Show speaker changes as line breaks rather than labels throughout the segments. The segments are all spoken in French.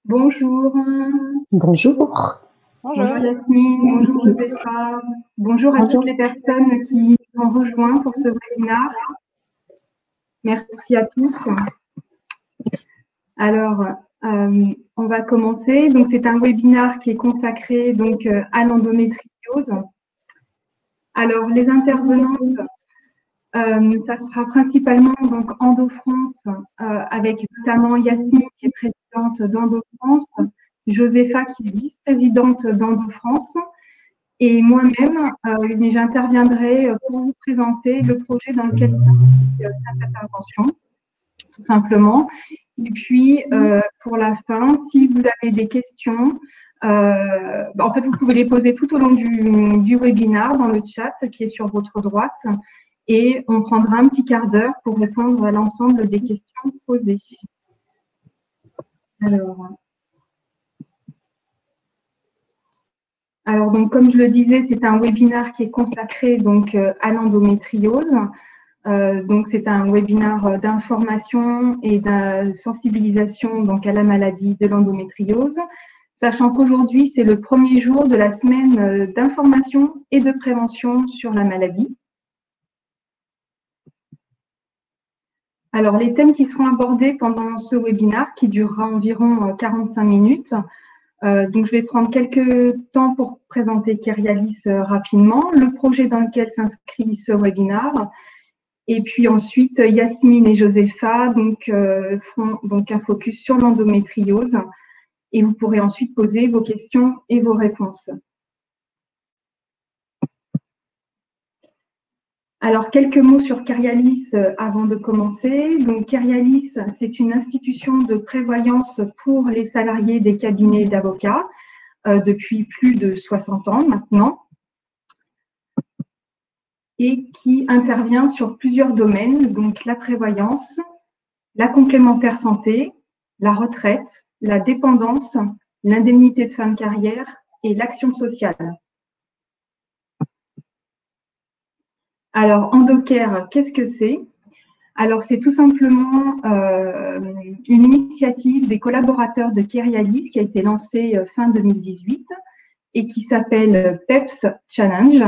Bonjour,
Bonjour.
bonjour
Bonjour.
Yasmine, bonjour Joséfa, bonjour à toutes les personnes qui nous ont rejoints pour ce webinaire. Merci à tous. Alors, on va commencer. Donc, c'est un webinaire qui est consacré donc à l'endométriose. Alors, les intervenantes, ça sera principalement donc EndoFrance, avec notamment Yasmine qui est présidente d'EndoFrance, Joséfa qui est vice-présidente d'EndoFrance, et moi-même, mais j'interviendrai pour vous présenter le projet dans lequel s'inscrit cette intervention, tout simplement. Et puis, pour la fin, si vous avez des questions, en fait, vous pouvez les poser tout au long du webinaire dans le chat qui est sur votre droite. Et on prendra un petit quart d'heure pour répondre à l'ensemble des questions posées. Alors donc, comme je le disais, c'est un webinaire qui est consacré donc à l'endométriose. Donc, c'est un webinaire d'information et de sensibilisation donc à la maladie de l'endométriose, sachant qu'aujourd'hui, c'est le premier jour de la semaine d'information et de prévention sur la maladie. Alors, les thèmes qui seront abordés pendant ce webinaire, qui durera environ 45 minutes, donc je vais prendre quelques temps pour présenter Kyrialis rapidement, le projet dans lequel s'inscrit ce webinaire, et puis ensuite Yasmine et Joséfa donc, feront donc un focus sur l'endométriose, et vous pourrez ensuite poser vos questions et vos réponses. Alors, quelques mots sur Kyrialis avant de commencer. Donc, Kyrialis, c'est une institution de prévoyance pour les salariés des cabinets d'avocats depuis plus de 60 ans maintenant et qui intervient sur plusieurs domaines, donc la prévoyance, la complémentaire santé, la retraite, la dépendance, l'indemnité de fin de carrière et l'action sociale. Alors, Endocare, qu'est-ce que c'est? Alors, c'est tout simplement une initiative des collaborateurs de Kyrialis qui a été lancée fin 2018 et qui s'appelle PEPS Challenge.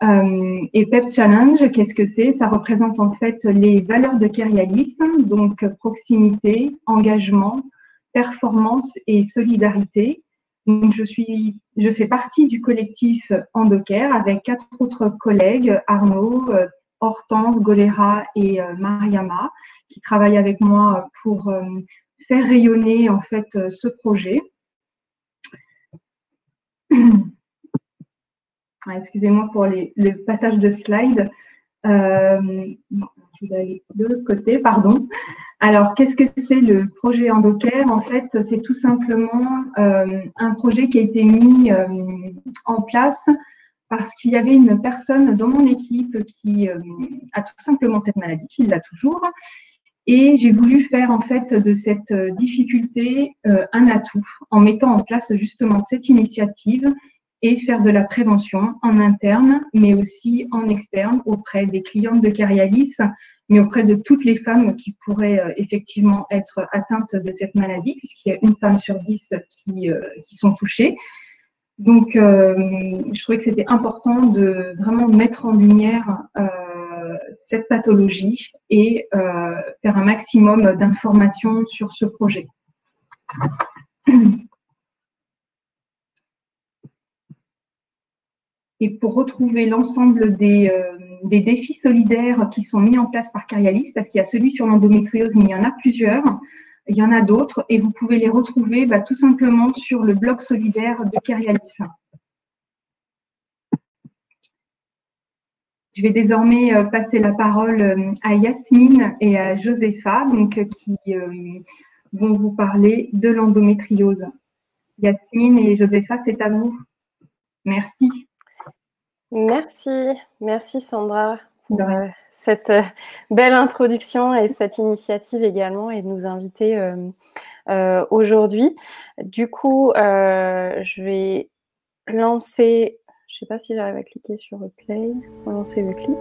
Et PEPS Challenge, qu'est-ce que c'est? Ça représente en fait les valeurs de Kyrialis, donc proximité, engagement, performance et solidarité. Donc, je fais partie du collectif Endocare avec 4 autres collègues, Arnaud, Hortense, Golera et Mariama, qui travaillent avec moi pour faire rayonner en fait ce projet. Excusez-moi pour le passage de slide. Je vais aller de l'autre côté, pardon. Alors, qu'est-ce que c'est le projet Endocare? En fait, c'est tout simplement un projet qui a été mis en place parce qu'il y avait une personne dans mon équipe qui a tout simplement cette maladie, qui l'a toujours. Et j'ai voulu faire en fait de cette difficulté un atout en mettant en place justement cette initiative et faire de la prévention en interne, mais aussi en externe auprès des clientes de Kyrialis, mais auprès de toutes les femmes qui pourraient effectivement être atteintes de cette maladie, puisqu'il y a une femme sur 10 qui sont touchées. Donc, je trouvais que c'était important de vraiment mettre en lumière cette pathologie et faire un maximum d'informations sur ce projet. Et pour retrouver l'ensemble des défis solidaires qui sont mis en place par Kyrialis, parce qu'il y a celui sur l'endométriose, mais il y en a plusieurs, il y en a d'autres, et vous pouvez les retrouver tout simplement sur le blog solidaire de Kyrialis. Je vais désormais passer la parole à Yasmine et à Joséfa, donc, qui vont vous parler de l'endométriose. Yasmine et Joséfa, c'est à vous. Merci.
Merci Sandra pour cette belle introduction et cette initiative également et de nous inviter aujourd'hui. Du coup, je vais lancer, je ne sais pas si j'arrive à cliquer sur Play pour lancer le clip.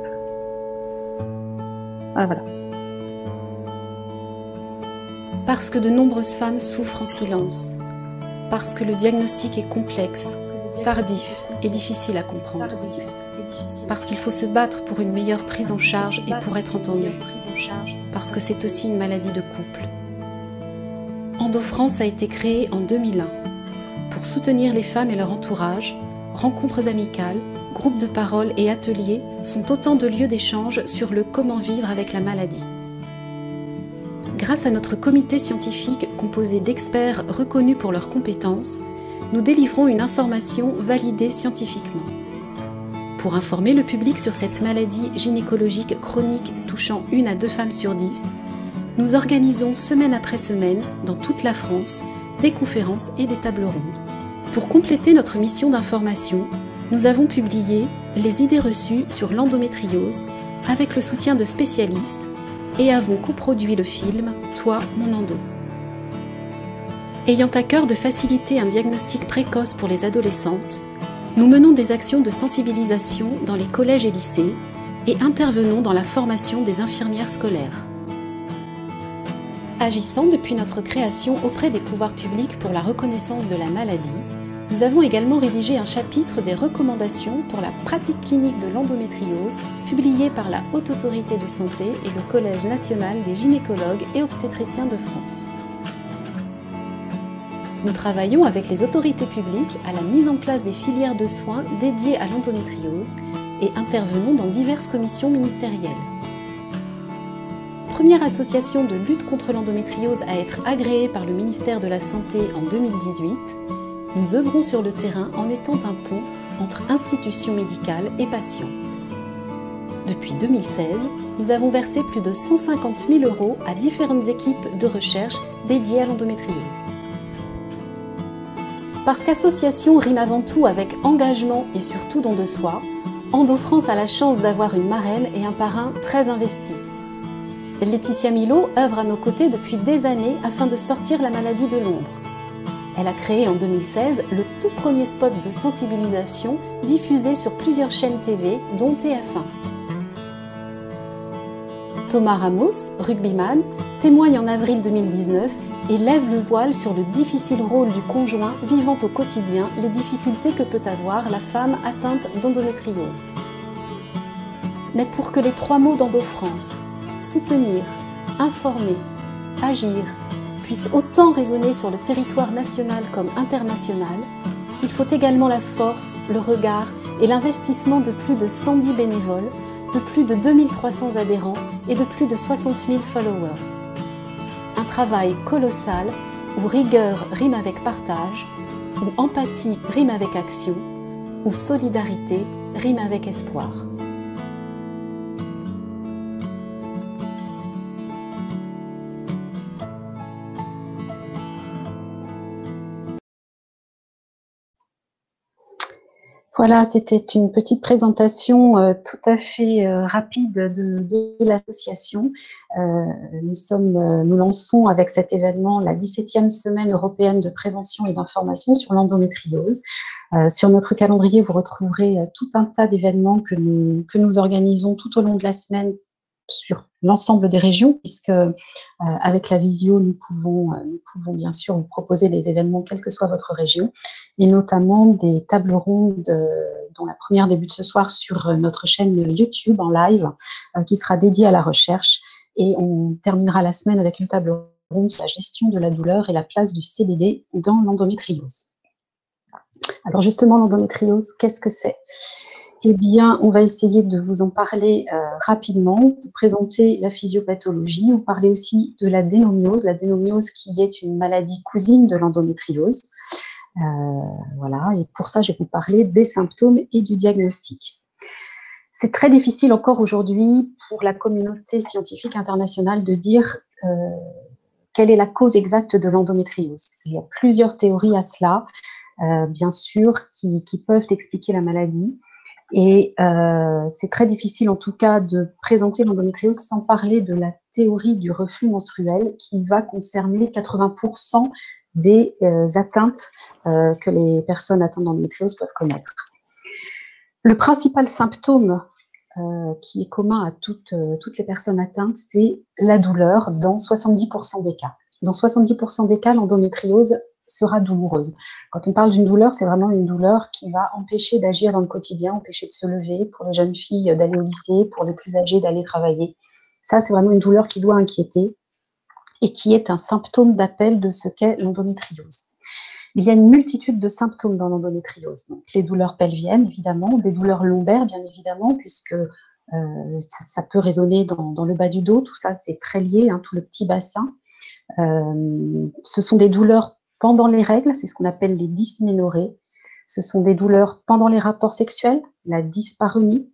Ah voilà.
parce que de nombreuses femmes souffrent en silence, parce que le diagnostic est complexe, tardif et difficile à comprendre, parce qu'il faut se battre pour une meilleure prise en charge et pour être entendu, parce que c'est aussi une maladie de couple. EndoFrance a été créée en 2001 pour soutenir les femmes et leur entourage. Rencontres amicales, groupes de parole et ateliers sont autant de lieux d'échange sur le comment vivre avec la maladie. Grâce à notre comité scientifique composé d'experts reconnus pour leurs compétences, nous délivrons une information validée scientifiquement. Pour informer le public sur cette maladie gynécologique chronique touchant 1 à 2 femmes sur 10, nous organisons semaine après semaine, dans toute la France, des conférences et des tables rondes. Pour compléter notre mission d'information, nous avons publié les idées reçues sur l'endométriose avec le soutien de spécialistes et avons coproduit le film « Toi, mon endo ». Ayant à cœur de faciliter un diagnostic précoce pour les adolescentes, nous menons des actions de sensibilisation dans les collèges et lycées et intervenons dans la formation des infirmières scolaires. Agissant depuis notre création auprès des pouvoirs publics pour la reconnaissance de la maladie, nous avons également rédigé un chapitre des recommandations pour la pratique clinique de l'endométriose, publié par la Haute Autorité de Santé et le Collège national des gynécologues et obstétriciens de France. Nous travaillons avec les autorités publiques à la mise en place des filières de soins dédiées à l'endométriose et intervenons dans diverses commissions ministérielles. Première association de lutte contre l'endométriose à être agréée par le ministère de la Santé en 2018, nous œuvrons sur le terrain en étant un pont entre institutions médicales et patients. Depuis 2016, nous avons versé plus de 150 000 € à différentes équipes de recherche dédiées à l'endométriose. Parce qu'association rime avant tout avec engagement et surtout don de soi, EndoFrance a la chance d'avoir une marraine et un parrain très investis. Laetitia Milo œuvre à nos côtés depuis des années afin de sortir la maladie de l'ombre. Elle a créé en 2016 le tout premier spot de sensibilisation diffusé sur plusieurs chaînes TV, dont TF1. Thomas Ramos, rugbyman, témoigne en avril 2019 et lève le voile sur le difficile rôle du conjoint vivant au quotidien les difficultés que peut avoir la femme atteinte d'endométriose. Mais pour que les 3 mots d'EndoFrance, soutenir, informer, agir, puissent autant résonner sur le territoire national comme international, il faut également la force, le regard et l'investissement de plus de 110 bénévoles, de plus de 2300 adhérents et de plus de 60 000 followers. Un travail colossal où rigueur rime avec partage, où empathie rime avec action, où solidarité rime avec espoir.
Voilà, c'était une petite présentation tout à fait rapide de l'association. Nous lançons avec cet événement la 17e semaine européenne de prévention et d'information sur l'endométriose. Sur notre calendrier, vous retrouverez tout un tas d'événements que nous organisons tout au long de la semaine sur l'ensemble des régions, puisque avec la visio, nous pouvons bien sûr vous proposer des événements, quelle que soit votre région, et notamment des tables rondes, dont la première débute ce soir sur notre chaîne YouTube en live, qui sera dédiée à la recherche, et on terminera la semaine avec une table ronde sur la gestion de la douleur et la place du CBD dans l'endométriose. Alors justement, l'endométriose, qu'est-ce que c'est ? Eh bien, on va essayer de vous en parler rapidement, vous présenter la physiopathologie, vous parler aussi de la dénomiose qui est une maladie cousine de l'endométriose. Voilà, et pour ça, je vais vous parler des symptômes et du diagnostic. C'est très difficile encore aujourd'hui pour la communauté scientifique internationale de dire quelle est la cause exacte de l'endométriose. Il y a plusieurs théories à cela, bien sûr, qui peuvent expliquer la maladie. Et c'est très difficile en tout cas de présenter l'endométriose sans parler de la théorie du reflux menstruel qui va concerner 80% des atteintes que les personnes atteintes d'endométriose peuvent connaître. Le principal symptôme qui est commun à toutes les personnes atteintes, c'est la douleur dans 70% des cas. dans 70% des cas, l'endométriose sera douloureuse. Quand on parle d'une douleur, c'est vraiment une douleur qui va empêcher d'agir dans le quotidien, empêcher de se lever, pour les jeunes filles d'aller au lycée, pour les plus âgées d'aller travailler. Ça, c'est vraiment une douleur qui doit inquiéter et qui est un symptôme d'appel de ce qu'est l'endométriose. Il y a une multitude de symptômes dans l'endométriose. Donc, les douleurs pelviennes, évidemment, des douleurs lombaires, bien évidemment, puisque ça peut résonner dans le bas du dos. Tout ça, c'est très lié, hein, tout le petit bassin. Ce sont des douleurs pendant les règles, c'est ce qu'on appelle les dysménorrhées. Ce sont des douleurs pendant les rapports sexuels, la dyspareunie.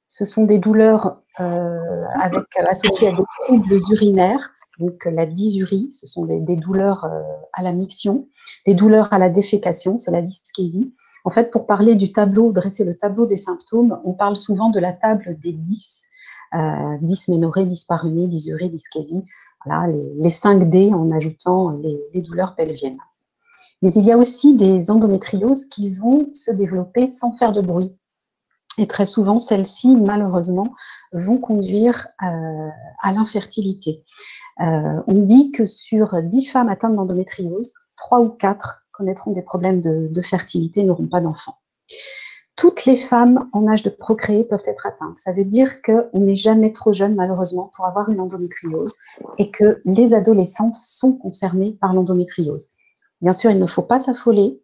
Ce sont des douleurs associées à des troubles urinaires, donc la dysurie, ce sont des douleurs à la miction, des douleurs à la défécation, c'est la dyschésie. En fait, pour parler du tableau, dresser le tableau des symptômes, on parle souvent de la table des 10, dysménorrhée, dyspareunie, dysurie, dyschésie. Voilà, les 5 D en ajoutant les douleurs pelviennes. Mais il y a aussi des endométrioses qui vont se développer sans faire de bruit. Et très souvent, celles-ci, malheureusement, vont conduire à l'infertilité. On dit que sur 10 femmes atteintes d'endométriose, 3 ou 4 connaîtront des problèmes de fertilité et n'auront pas d'enfants. Toutes les femmes en âge de procréer peuvent être atteintes. Ça veut dire qu'on n'est jamais trop jeune, malheureusement, pour avoir une endométriose et que les adolescentes sont concernées par l'endométriose. Bien sûr, il ne faut pas s'affoler.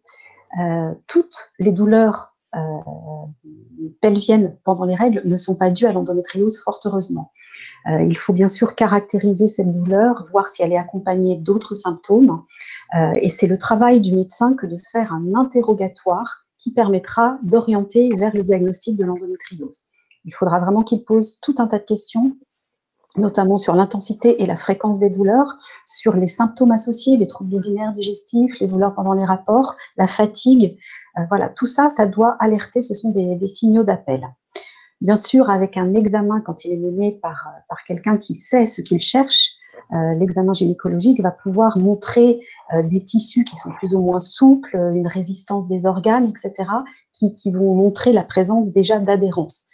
Toutes les douleurs pelviennes pendant les règles ne sont pas dues à l'endométriose, fort heureusement. Il faut bien sûr caractériser cette douleur, voir si elle est accompagnée d'autres symptômes. Et c'est le travail du médecin que de faire un interrogatoire qui permettra d'orienter vers le diagnostic de l'endométriose. Il faudra vraiment qu'il pose tout un tas de questions, notamment sur l'intensité et la fréquence des douleurs, sur les symptômes associés, les troubles urinaires digestifs, les douleurs pendant les rapports, la fatigue. Voilà, tout ça, ça doit alerter, ce sont des signaux d'appel. Bien sûr, avec un examen, quand il est mené par quelqu'un qui sait ce qu'il cherche, l'examen gynécologique va pouvoir montrer des tissus qui sont plus ou moins souples, une résistance des organes, etc., qui vont montrer la présence déjà d'adhérence.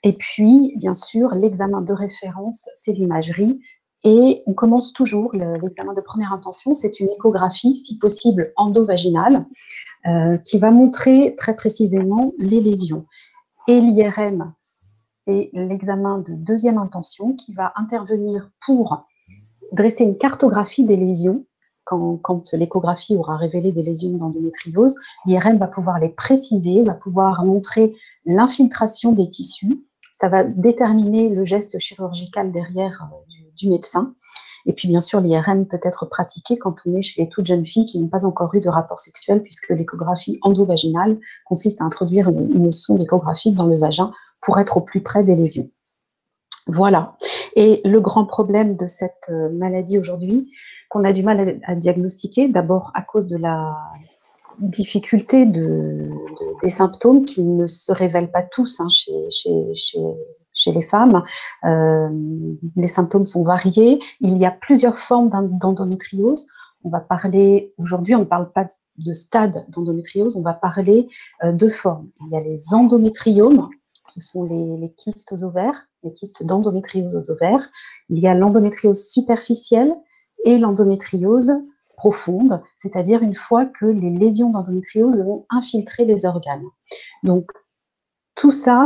Et puis, bien sûr, l'examen de référence, c'est l'imagerie. Et on commence toujours, l'examen de première intention, c'est une échographie, si possible endovaginale, qui va montrer très précisément les lésions. Et l'IRM, c'est l'examen de deuxième intention qui va intervenir pour dresser une cartographie des lésions. Quand l'échographie aura révélé des lésions d'endométriose, l'IRM va pouvoir les préciser, va pouvoir montrer l'infiltration des tissus. Ça va déterminer le geste chirurgical derrière du médecin. Et puis, bien sûr, l'IRM peut être pratiqué quand on est chez les toutes jeunes filles qui n'ont pas encore eu de rapport sexuel, puisque l'échographie endovaginale consiste à introduire une sonde échographique dans le vagin pour être au plus près des lésions. Voilà. Et le grand problème de cette maladie aujourd'hui, qu'on a du mal à diagnostiquer, d'abord à cause de la difficulté des symptômes qui ne se révèlent pas tous hein, chez les femmes. Les symptômes sont variés. Il y a plusieurs formes d'endométriose. On va parler, aujourd'hui, on ne parle pas de stade d'endométriose, on va parler de formes. Il y a les endométriomes, ce sont les kystes aux ovaires, les kystes d'endométriose aux ovaires. Il y a l'endométriose superficielle et l'endométriose profonde, c'est-à-dire une fois que les lésions d'endométriose ont infiltré les organes. Donc, tout ça,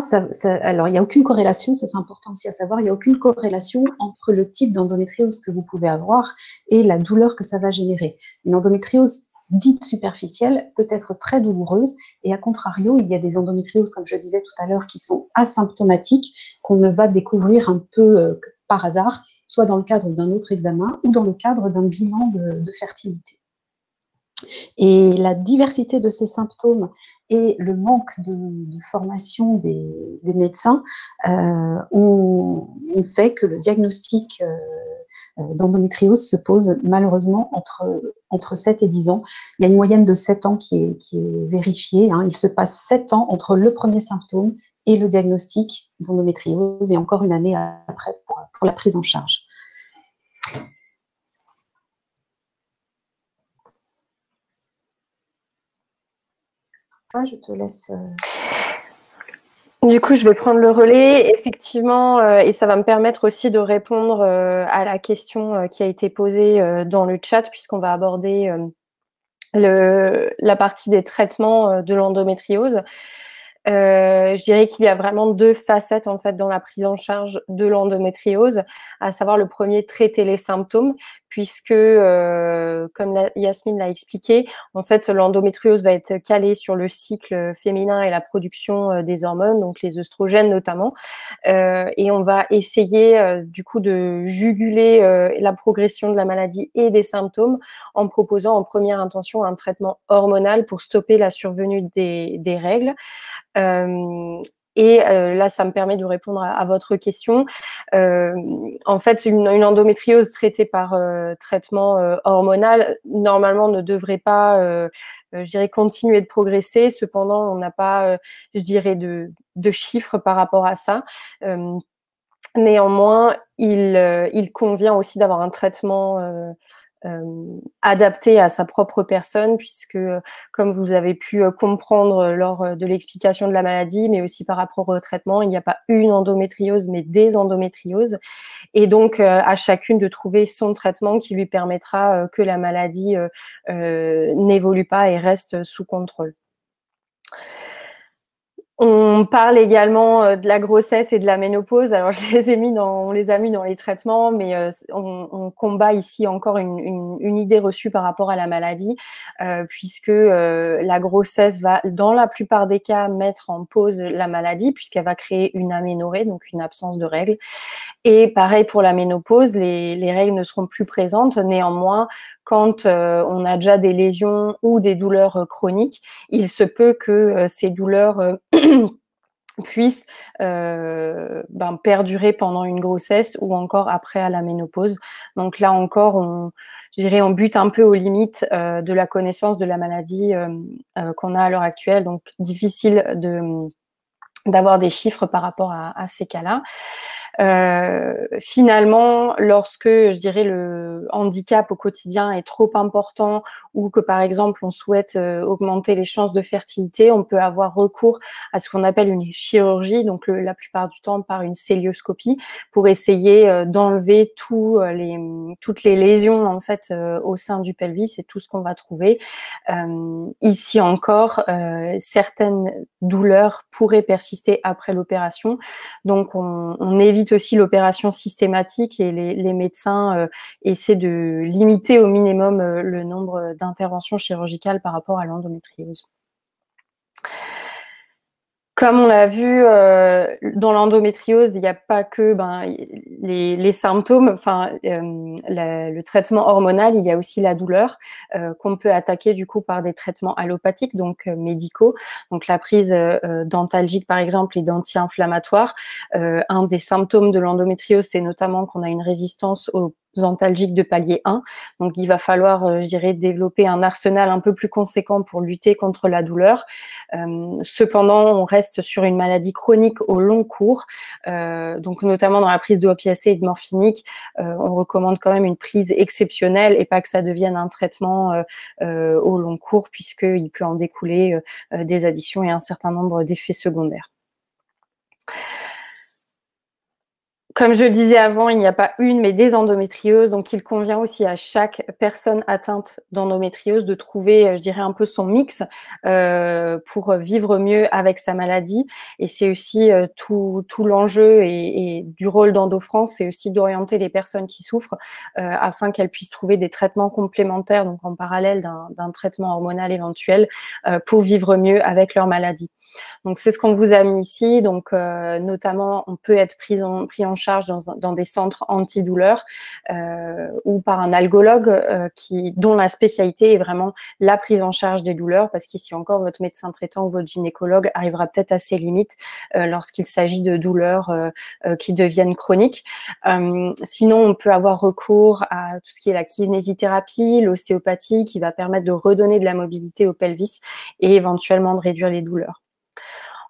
alors il n'y a aucune corrélation, ça c'est important aussi à savoir, il n'y a aucune corrélation entre le type d'endométriose que vous pouvez avoir et la douleur que ça va générer. Une endométriose dite superficielle peut être très douloureuse et à contrario, il y a des endométrioses, comme je disais tout à l'heure, qui sont asymptomatiques, qu'on ne va découvrir un peu par hasard, soit dans le cadre d'un autre examen ou dans le cadre d'un bilan de fertilité. Et la diversité de ces symptômes et le manque de formation des médecins ont fait que le diagnostic d'endométriose se pose malheureusement entre 7 et 10 ans. Il y a une moyenne de 7 ans qui est vérifiée. Hein. Il se passe 7 ans entre le premier symptôme et le diagnostic d'endométriose et encore une année après pour la prise en charge. Je te laisse.
Du coup, je vais prendre le relais, effectivement, et ça va me permettre aussi de répondre à la question qui a été posée dans le chat, puisqu'on va aborder la partie des traitements de l'endométriose. Je dirais qu'il y a vraiment deux facettes en fait dans la prise en charge de l'endométriose, à savoir le premier, traiter les symptômes, puisque comme Yasmine l'a expliqué, en fait l'endométriose va être calée sur le cycle féminin et la production des hormones, donc les œstrogènes notamment, et on va essayer du coup de juguler la progression de la maladie et des symptômes en proposant en première intention un traitement hormonal pour stopper la survenue des règles. Là, ça me permet de répondre à votre question. En fait, une endométriose traitée par traitement hormonal, normalement, ne devrait pas, je dirais, continuer de progresser. Cependant, on n'a pas, je dirais, de chiffres par rapport à ça. Néanmoins, il convient aussi d'avoir un traitement adapté à sa propre personne, puisque comme vous avez pu comprendre lors de l'explication de la maladie, mais aussi par rapport au traitement, il n'y a pas une endométriose, mais des endométrioses. Et donc, à chacune de trouver son traitement qui lui permettra que la maladie n'évolue pas et reste sous contrôle. On parle également de la grossesse et de la ménopause. Alors, on les a mis dans les traitements, mais on combat ici encore une idée reçue par rapport à la maladie, puisque la grossesse va, dans la plupart des cas, mettre en pause la maladie, puisqu'elle va créer une aménorrhée, donc une absence de règles. Et pareil pour la ménopause, les règles ne seront plus présentes. Néanmoins, quand on a déjà des lésions ou des douleurs chroniques, il se peut que ces douleurs puissent perdurer pendant une grossesse ou encore après à la ménopause. Donc là encore, je dirais, on bute un peu aux limites de la connaissance de la maladie qu'on a à l'heure actuelle. Donc difficile d'avoir des chiffres par rapport à ces cas-là. Finalement, lorsque, je dirais, le handicap au quotidien est trop important ou que, par exemple, on souhaite augmenter les chances de fertilité, on peut avoir recours à ce qu'on appelle une chirurgie, donc la plupart du temps par une cœlioscopie, pour essayer d'enlever toutes les lésions en fait au sein du pelvis et tout ce qu'on va trouver. Ici encore, certaines douleurs pourraient persister après l'opération, donc on évite aussi l'opération systématique et les médecins essaient de limiter au minimum le nombre d'interventions chirurgicales par rapport à l'endométriose. Comme on l'a vu, dans l'endométriose, il n'y a pas que les symptômes, enfin le traitement hormonal, il y a aussi la douleur qu'on peut attaquer du coup par des traitements allopathiques, donc médicaux, donc la prise d'antalgiques par exemple et d'anti-inflammatoires. Un des symptômes de l'endométriose, c'est notamment qu'on a une résistance aux antalgiques de palier 1. Donc, il va falloir, je dirais, développer un arsenal un peu plus conséquent pour lutter contre la douleur. Cependant, on reste sur une maladie chronique au long cours. Donc, notamment dans la prise d'opiacés et de morphinique, on recommande quand même une prise exceptionnelle et pas que ça devienne un traitement au long cours, puisqu'il peut en découler des addictions et un certain nombre d'effets secondaires. Comme je le disais avant, il n'y a pas une, mais des endométrioses. Donc, il convient aussi à chaque personne atteinte d'endométriose de trouver, je dirais, un peu son mix pour vivre mieux avec sa maladie. Et c'est aussi tout l'enjeu et du rôle d'EndoFrance, c'est aussi d'orienter les personnes qui souffrent afin qu'elles puissent trouver des traitements complémentaires, donc en parallèle d'un traitement hormonal éventuel, pour vivre mieux avec leur maladie. Donc, c'est ce qu'on vous a mis ici. Donc, notamment, on peut être pris en charge dans des centres antidouleurs ou par un algologue dont la spécialité est vraiment la prise en charge des douleurs, parce qu'ici encore, votre médecin traitant ou votre gynécologue arrivera peut-être à ses limites lorsqu'il s'agit de douleurs qui deviennent chroniques. Sinon, on peut avoir recours à tout ce qui est la kinésithérapie, l'ostéopathie, qui va permettre de redonner de la mobilité au pelvis et éventuellement de réduire les douleurs.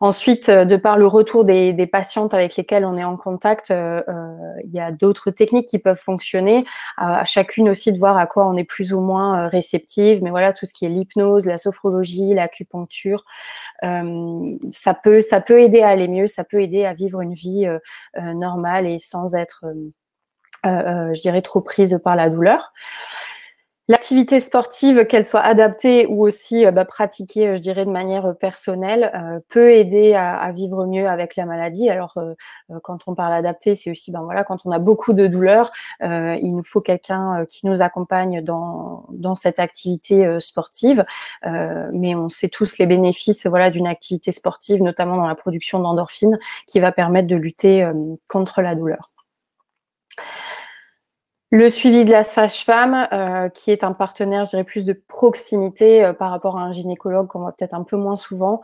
Ensuite, de par le retour des patientes avec lesquelles on est en contact, il y a d'autres techniques qui peuvent fonctionner, à chacune aussi de voir à quoi on est plus ou moins réceptive. Mais voilà, tout ce qui est l'hypnose, la sophrologie, l'acupuncture, ça peut aider à aller mieux, ça peut aider à vivre une vie normale et sans être, je dirais, trop prise par la douleur. L'activité sportive, qu'elle soit adaptée ou aussi pratiquée, je dirais, de manière personnelle, peut aider à vivre mieux avec la maladie. Alors, quand on parle adapté, c'est aussi, voilà, quand on a beaucoup de douleurs, il nous faut quelqu'un qui nous accompagne dans cette activité sportive. Mais on sait tous les bénéfices, voilà, d'une activité sportive, notamment dans la production d'endorphines, qui va permettre de lutter contre la douleur. Le suivi de la sage-femme, qui est un partenaire, je dirais, plus de proximité par rapport à un gynécologue qu'on voit peut-être un peu moins souvent,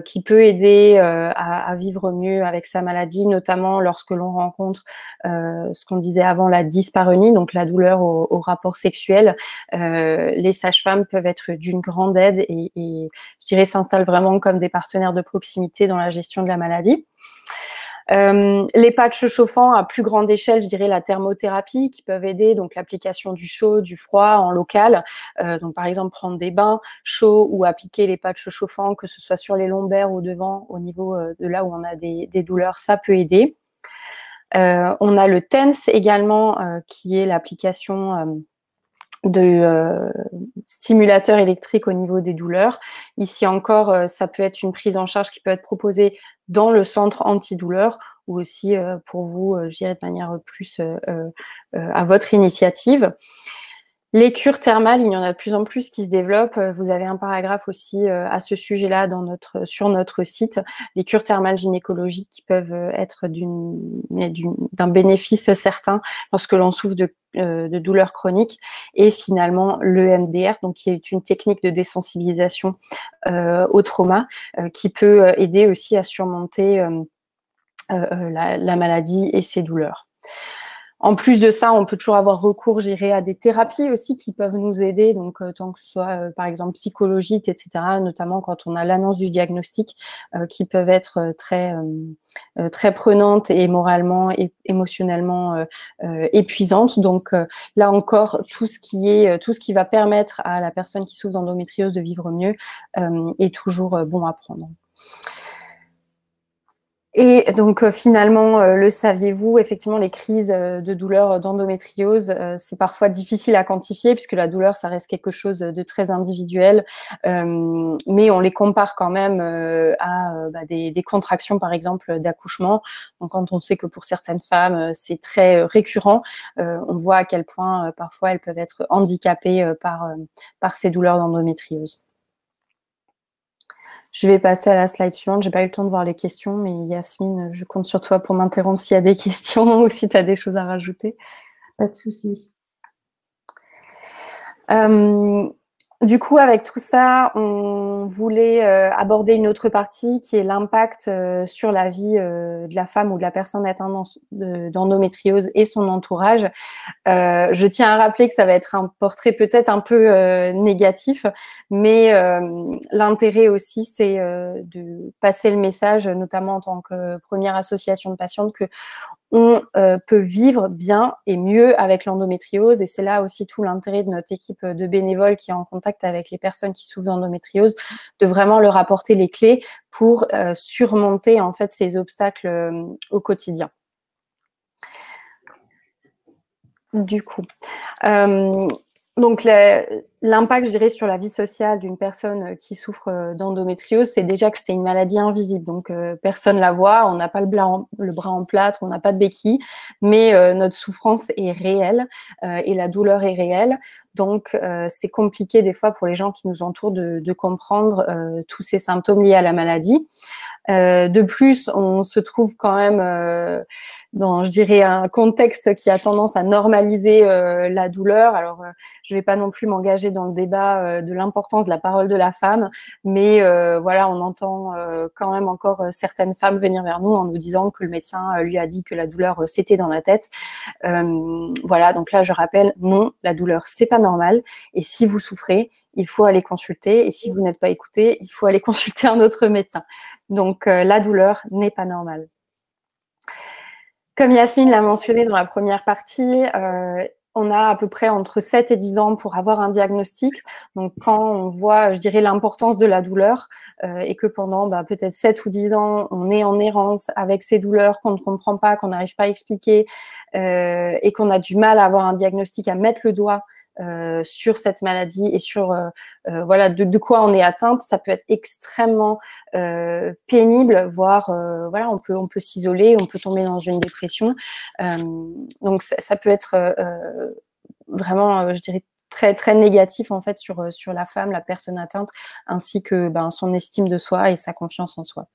qui peut aider à vivre mieux avec sa maladie, notamment lorsque l'on rencontre ce qu'on disait avant, la dyspareunie, donc la douleur au rapport sexuel. Les sages-femmes peuvent être d'une grande aide et je dirais s'installent vraiment comme des partenaires de proximité dans la gestion de la maladie. Les patchs chauffants à plus grande échelle, je dirais la thermothérapie qui peuvent aider, donc l'application du chaud, du froid en local. Donc par exemple prendre des bains chauds ou appliquer les patchs chauffants, que ce soit sur les lombaires ou devant, au niveau de là où on a des douleurs, ça peut aider. On a le TENS également, qui est l'application de stimulateur électrique au niveau des douleurs. Ici encore, ça peut être une prise en charge qui peut être proposée dans le centre antidouleur ou aussi pour vous, je dirais de manière plus à votre initiative. Les cures thermales, il y en a de plus en plus qui se développent. Vous avez un paragraphe aussi à ce sujet-là sur notre site. Les cures thermales gynécologiques qui peuvent être d'un bénéfice certain lorsque l'on souffre de douleurs chroniques. Et finalement, l'EMDR, donc qui est une technique de désensibilisation au trauma, qui peut aider aussi à surmonter la maladie et ses douleurs. En plus de ça, on peut toujours avoir recours, je dirais, à des thérapies aussi qui peuvent nous aider, donc tant que ce soit par exemple psychologique, etc., notamment quand on a l'annonce du diagnostic, qui peuvent être très prenantes et moralement et émotionnellement épuisantes. Donc là encore, tout ce qui va permettre à la personne qui souffre d'endométriose de vivre mieux est toujours bon à prendre. Et donc finalement, le saviez-vous, effectivement, les crises de douleur d'endométriose, c'est parfois difficile à quantifier puisque la douleur, ça reste quelque chose de très individuel, mais on les compare quand même à des contractions, par exemple, d'accouchement. Donc quand on sait que pour certaines femmes, c'est très récurrent, on voit à quel point parfois elles peuvent être handicapées par ces douleurs d'endométriose. Je vais passer à la slide suivante. J'ai pas eu le temps de voir les questions, mais Yasmine, je compte sur toi pour m'interrompre s'il y a des questions ou si tu as des choses à rajouter.
Pas de souci.
Du coup, avec tout ça, on voulait aborder une autre partie qui est l'impact sur la vie de la femme ou de la personne atteinte d'endométriose et son entourage. Je tiens à rappeler que ça va être un portrait peut-être un peu négatif, mais l'intérêt aussi, c'est de passer le message, notamment en tant que première association de patientes, que on peut vivre bien et mieux avec l'endométriose, et c'est là aussi tout l'intérêt de notre équipe de bénévoles qui est en contact avec les personnes qui souffrent d'endométriose, de vraiment leur apporter les clés pour surmonter en fait ces obstacles au quotidien. Du coup, donc l'impact, je dirais, sur la vie sociale d'une personne qui souffre d'endométriose, c'est déjà que c'est une maladie invisible. Donc, personne la voit, on n'a pas le bras en plâtre, on n'a pas de béquille, mais notre souffrance est réelle et la douleur est réelle. Donc, c'est compliqué des fois pour les gens qui nous entourent de comprendre tous ces symptômes liés à la maladie. De plus, on se trouve quand même dans, je dirais, un contexte qui a tendance à normaliser la douleur. Alors, je ne vais pas non plus m'engager dans le débat de l'importance de la parole de la femme, mais voilà, on entend quand même encore certaines femmes venir vers nous en nous disant que le médecin lui a dit que la douleur c'était dans la tête. Voilà, donc là je rappelle, non, la douleur c'est pas normal, et si vous souffrez, il faut aller consulter, et si vous n'êtes pas écouté, il faut aller consulter un autre médecin. Donc la douleur n'est pas normale. Comme Yasmine l'a mentionné dans la première partie, on a à peu près entre 7 et 10 ans pour avoir un diagnostic. Donc, quand on voit, je dirais, l'importance de la douleur et que pendant peut-être 7 ou 10 ans, on est en errance avec ces douleurs qu'on ne comprend pas, qu'on n'arrive pas à expliquer et qu'on a du mal à avoir un diagnostic, à mettre le doigt sur cette maladie et sur voilà de quoi on est atteinte, ça peut être extrêmement pénible, voire voilà, on peut s'isoler, on peut tomber dans une dépression. Donc ça peut être vraiment, je dirais, très très négatif en fait sur la femme, la personne atteinte, ainsi que son estime de soi et sa confiance en soi.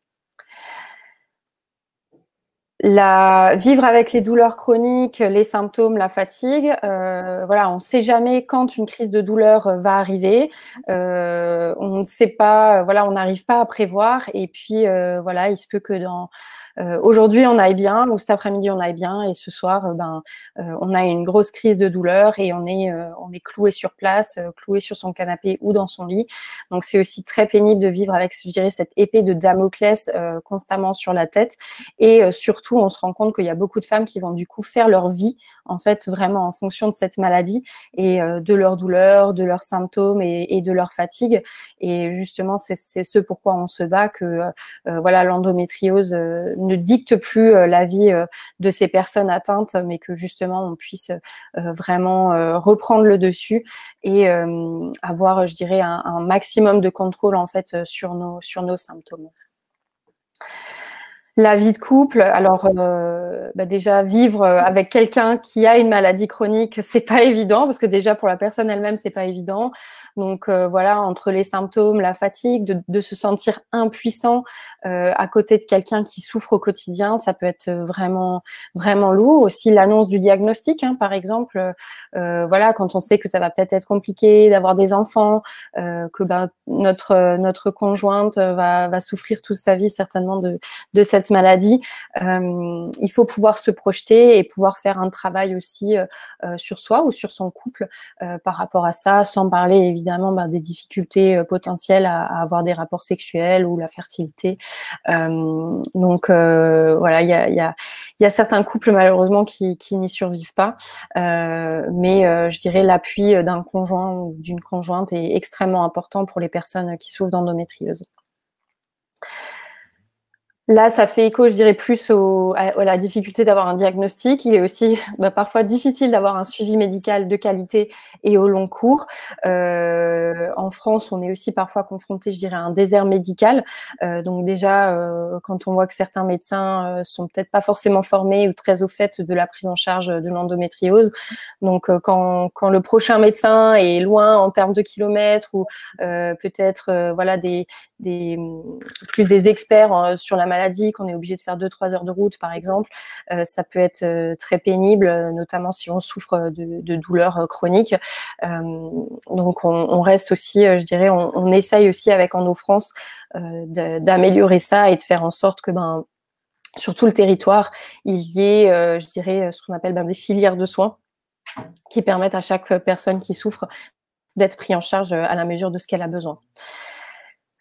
Vivre avec les douleurs chroniques, les symptômes, la fatigue, voilà, on ne sait jamais quand une crise de douleur va arriver. On ne sait pas, voilà, on n'arrive pas à prévoir. Et puis voilà, il se peut que aujourd'hui on aille bien, ou cet après-midi on aille bien, et ce soir on a une grosse crise de douleur et on est cloué sur place, cloué sur son canapé ou dans son lit. Donc c'est aussi très pénible de vivre avec, je dirais, cette épée de Damoclès constamment sur la tête. Et surtout, on se rend compte qu'il y a beaucoup de femmes qui vont du coup faire leur vie en fait vraiment en fonction de cette maladie et de leurs douleurs, de leurs symptômes et de leur fatigue. Et justement, c'est ce pourquoi on se bat, que voilà, l'endométriose ne dicte plus la vie de ces personnes atteintes, mais que justement on puisse vraiment reprendre le dessus et avoir, je dirais, un maximum de contrôle en fait sur nos symptômes. La vie de couple, alors déjà vivre avec quelqu'un qui a une maladie chronique, c'est pas évident, parce que déjà pour la personne elle-même c'est pas évident. Donc voilà, entre les symptômes, la fatigue, de se sentir impuissant à côté de quelqu'un qui souffre au quotidien, ça peut être vraiment vraiment lourd. Aussi l'annonce du diagnostic, hein, par exemple, voilà, quand on sait que ça va peut-être être compliqué d'avoir des enfants, que notre conjointe va souffrir toute sa vie certainement de cette maladie, il faut pouvoir se projeter et pouvoir faire un travail aussi sur soi ou sur son couple par rapport à ça, sans parler évidemment des difficultés potentielles à avoir des rapports sexuels ou la fertilité. Donc voilà, il y a certains couples malheureusement qui n'y survivent pas, mais je dirais l'appui d'un conjoint ou d'une conjointe est extrêmement important pour les personnes qui souffrent d'endométriose. Là, ça fait écho, je dirais, plus à la difficulté d'avoir un diagnostic. Il est aussi parfois difficile d'avoir un suivi médical de qualité et au long cours. En France, on est aussi parfois confronté, je dirais, à un désert médical. Donc déjà, quand on voit que certains médecins sont peut-être pas forcément formés ou très au fait de la prise en charge de l'endométriose. Donc quand le prochain médecin est loin en termes de kilomètres, ou peut-être voilà plus des experts sur la maladie, qu'on est obligé de faire 2-3 heures de route par exemple, ça peut être très pénible, notamment si on souffre de douleurs chroniques. Donc on reste aussi, je dirais, on essaye aussi avec EndoFrance d'améliorer ça et de faire en sorte que sur tout le territoire, il y ait, je dirais, ce qu'on appelle des filières de soins qui permettent à chaque personne qui souffre d'être pris en charge à la mesure de ce qu'elle a besoin.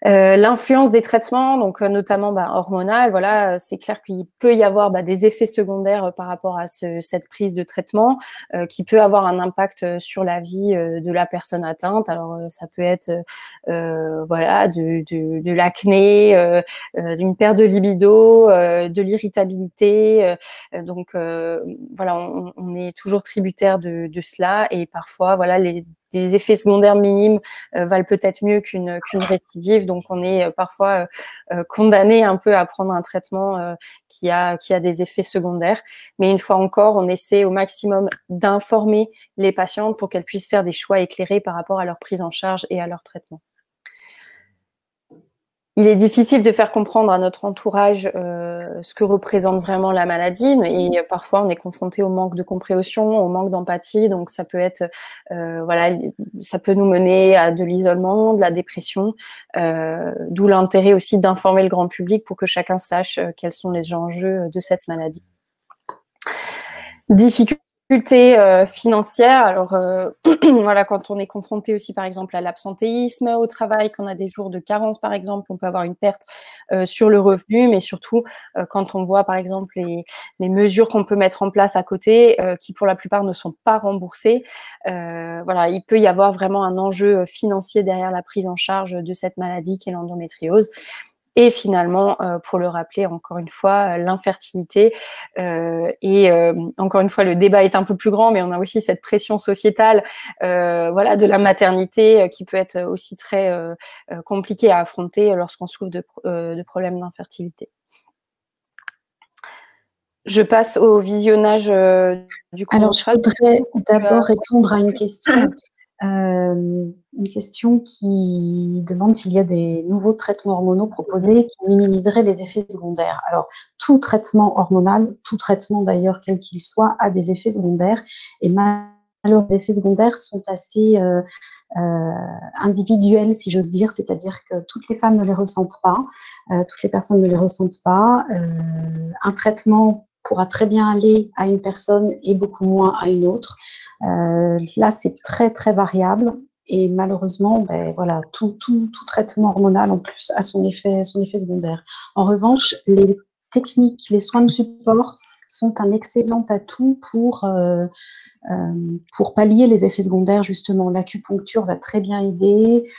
L'influence des traitements, donc notamment hormonales, voilà, c'est clair qu'il peut y avoir des effets secondaires par rapport à cette prise de traitement qui peut avoir un impact sur la vie de la personne atteinte. Alors ça peut être voilà de l'acné, d'une perte de libido, de l'irritabilité. Donc voilà, on est toujours tributaire de cela, et parfois voilà des effets secondaires minimes valent peut-être mieux qu'une récidive. Donc, on est parfois condamné un peu à prendre un traitement qui a des effets secondaires. Mais une fois encore, on essaie au maximum d'informer les patientes pour qu'elles puissent faire des choix éclairés par rapport à leur prise en charge et à leur traitement. il est difficile de faire comprendre à notre entourage ce que représente vraiment la maladie, et parfois on est confronté au manque de compréhension, au manque d'empathie, donc ça peut être, voilà, ça peut nous mener à de l'isolement, de la dépression, d'où l'intérêt aussi d'informer le grand public pour que chacun sache quels sont les enjeux de cette maladie. Difficultés financières, alors voilà, quand on est confronté aussi par exemple à l'absentéisme au travail, qu'on a des jours de carence par exemple, on peut avoir une perte sur le revenu, mais surtout quand on voit par exemple les mesures qu'on peut mettre en place à côté, qui pour la plupart ne sont pas remboursées, voilà, il peut y avoir vraiment un enjeu financier derrière la prise en charge de cette maladie qui est l'endométriose. Et finalement, pour le rappeler encore une fois, l'infertilité et encore une fois, le débat est un peu plus grand, mais on a aussi cette pression sociétale, voilà, de la maternité qui peut être aussi très compliquée à affronter lorsqu'on souffre de problèmes d'infertilité. Je passe au visionnage du court
métrage. Alors, je voudrais d'abord répondre à une question. Une question qui demande s'il y a des nouveaux traitements hormonaux proposés qui minimiseraient les effets secondaires. Alors, tout traitement hormonal, tout traitement d'ailleurs, quel qu'il soit, a des effets secondaires. Et malheureusement, les effets secondaires sont assez individuels, si j'ose dire, c'est-à-dire que toutes les femmes ne les ressentent pas, toutes les personnes ne les ressentent pas. Un traitement pourra très bien aller à une personne et beaucoup moins à une autre. Là, c'est très, très variable et malheureusement, ben, voilà, tout traitement hormonal en plus a son effet secondaire. En revanche, les techniques, les soins de support sont un excellent atout pour pallier les effets secondaires, justement. L'acupuncture va très bien aider,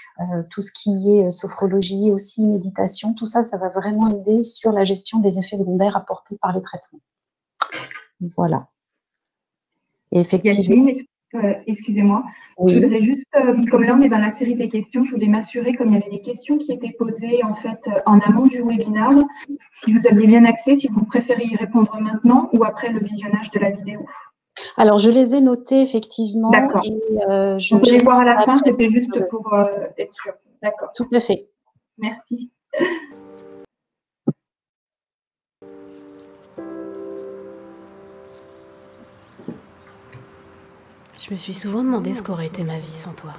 tout ce qui est sophrologie aussi, méditation, tout ça, ça va vraiment aider sur la gestion des effets secondaires apportés par les traitements. Voilà. Et effectivement.
Excusez-moi,
oui.
Je voudrais juste, comme là on est dans la série des questions, je voulais m'assurer, comme il y avait des questions qui étaient posées en fait en amont du webinaire, si vous aviez bien accès, si vous préférez y répondre maintenant ou après le visionnage de la vidéo.
Alors, je les ai notées effectivement.
D'accord. On peut les voir à la fin, c'était juste pour être sûr. D'accord.
Tout à fait.
Merci.
Je me suis souvent demandé ce qu'aurait été ma vie sans toi.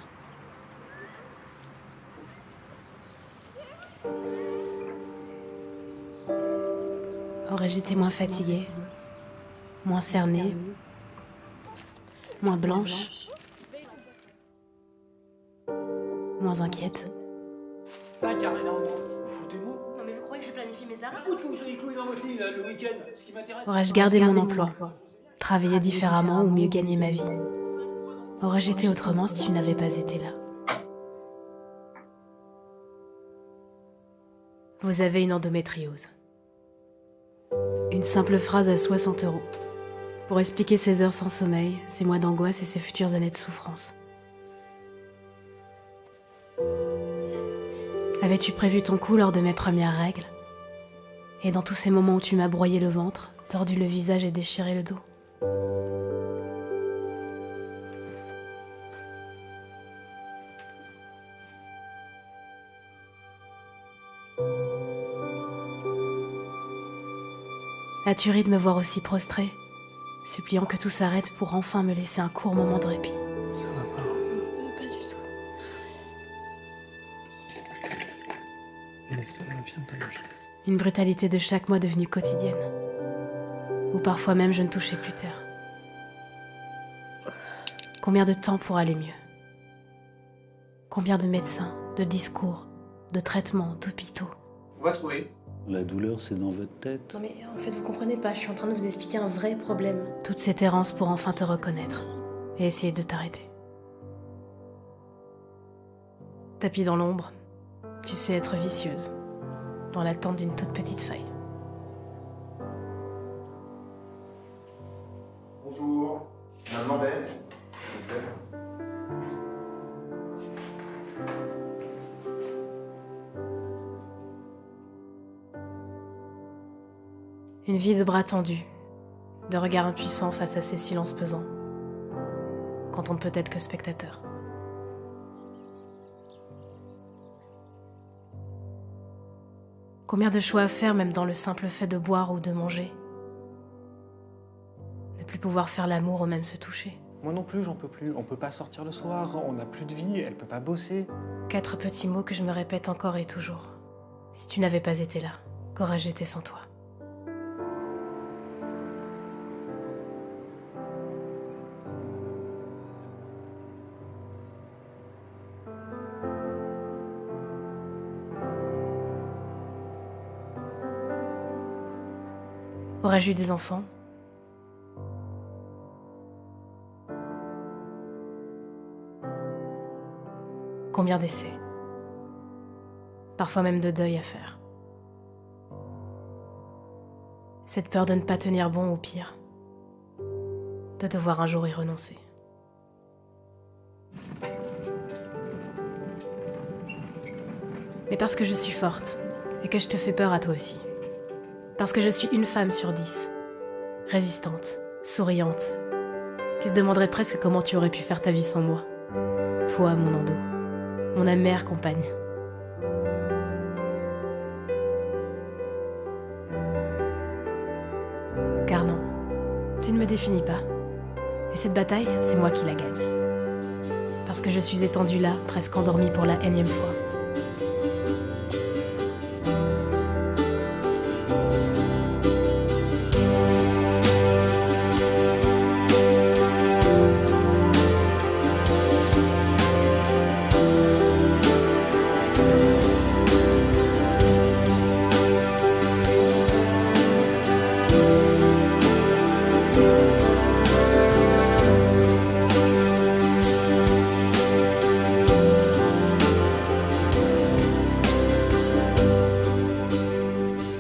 Aurais-je été moins fatiguée, moins cernée, moins blanche, moins inquiète?
5 carrés d'argent, vous foutez-moi?
Non mais vous croyez que je planifie mes arrêts?
Faut que vous soyez cloués dans votre lit le week-end. Ce qui m'intéresse.
Aurais-je gardé mon emploi, travaillé différemment ou mieux gagné ma vie? Aurais-je été autrement si tu n'avais pas été là? Vous avez une endométriose. Une simple phrase à 60 € pour expliquer ces heures sans sommeil, ces mois d'angoisse et ces futures années de souffrance. Avais-tu prévu ton coup lors de mes premières règles? Et dans tous ces moments où tu m'as broyé le ventre, tordu le visage et déchiré le dos? As-tu ri de me voir aussi prostrée, suppliant que tout s'arrête pour enfin me laisser un court moment de répit?
Ça va pas.
Pas du tout.
Mais ça vient de lâcher.
Une brutalité de chaque mois devenue quotidienne, où parfois même je ne touchais plus terre. Combien de temps pour aller mieux? Combien de médecins, de discours, de traitements, d'hôpitaux?
On va trouver.
La douleur, c'est dans votre tête.
Non mais en fait, vous comprenez pas, je suis en train de vous expliquer un vrai problème. Toute cette errance pour enfin te reconnaître et essayer de t'arrêter. Tapis dans l'ombre, tu sais être vicieuse, dans l'attente d'une toute petite faille.
Bonjour, Madame Lambert.
Une vie de bras tendus, de regards impuissants face à ces silences pesants, quand on ne peut être que spectateur.
Combien de choix à faire même dans le simple fait de boire ou de manger. Ne plus pouvoir faire l'amour ou même se toucher.
Moi non plus, j'en peux plus. On peut pas sortir le soir, on n'a plus de vie, elle peut pas bosser.
4 petits mots que je me répète encore et toujours. Si tu n'avais pas été là, qu'aurais-je été sans toi? Aurais-je eu des enfants? Combien d'essais? Parfois même de deuil à faire. Cette peur de ne pas tenir bon ou pire, de devoir un jour y renoncer. Mais parce que je suis forte et que je te fais peur à toi aussi. Parce que je suis une femme sur 10, résistante, souriante, qui se demanderait presque comment tu aurais pu faire ta vie sans moi. Toi, mon endo, mon amère compagne. Car non, tu ne me définis pas. Et cette bataille, c'est moi qui la gagne. Parce que je suis étendue là, presque endormie pour la énième fois.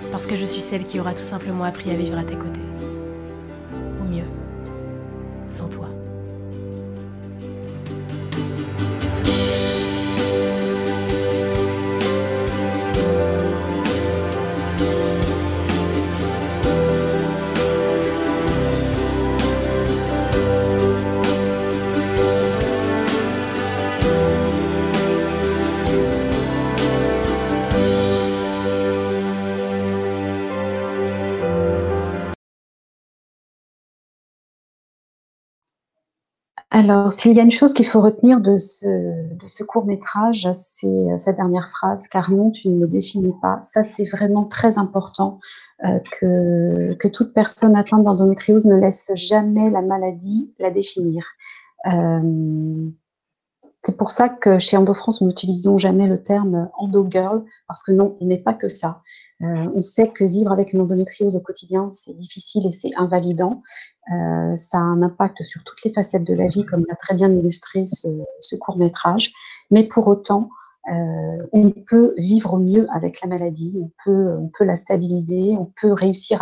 Parce que je suis celle qui aura tout simplement appris à vivre à tes côtés. Ou mieux, sans toi.
Alors, s'il y a une chose qu'il faut retenir de ce court-métrage, c'est sa dernière phrase, car non, tu ne me définis pas. Ça, c'est vraiment très important, que toute personne atteinte d'endométriose ne laisse jamais la maladie la définir. C'est pour ça que chez EndoFrance, nous n'utilisons jamais le terme endo-girl, parce que non, on n'est pas que ça. On sait que vivre avec une endométriose au quotidien, c'est difficile et c'est invalidant. Ça a un impact sur toutes les facettes de la vie, comme l'a très bien illustré ce court-métrage. Mais pour autant, on peut vivre au mieux avec la maladie, on peut la stabiliser, on peut réussir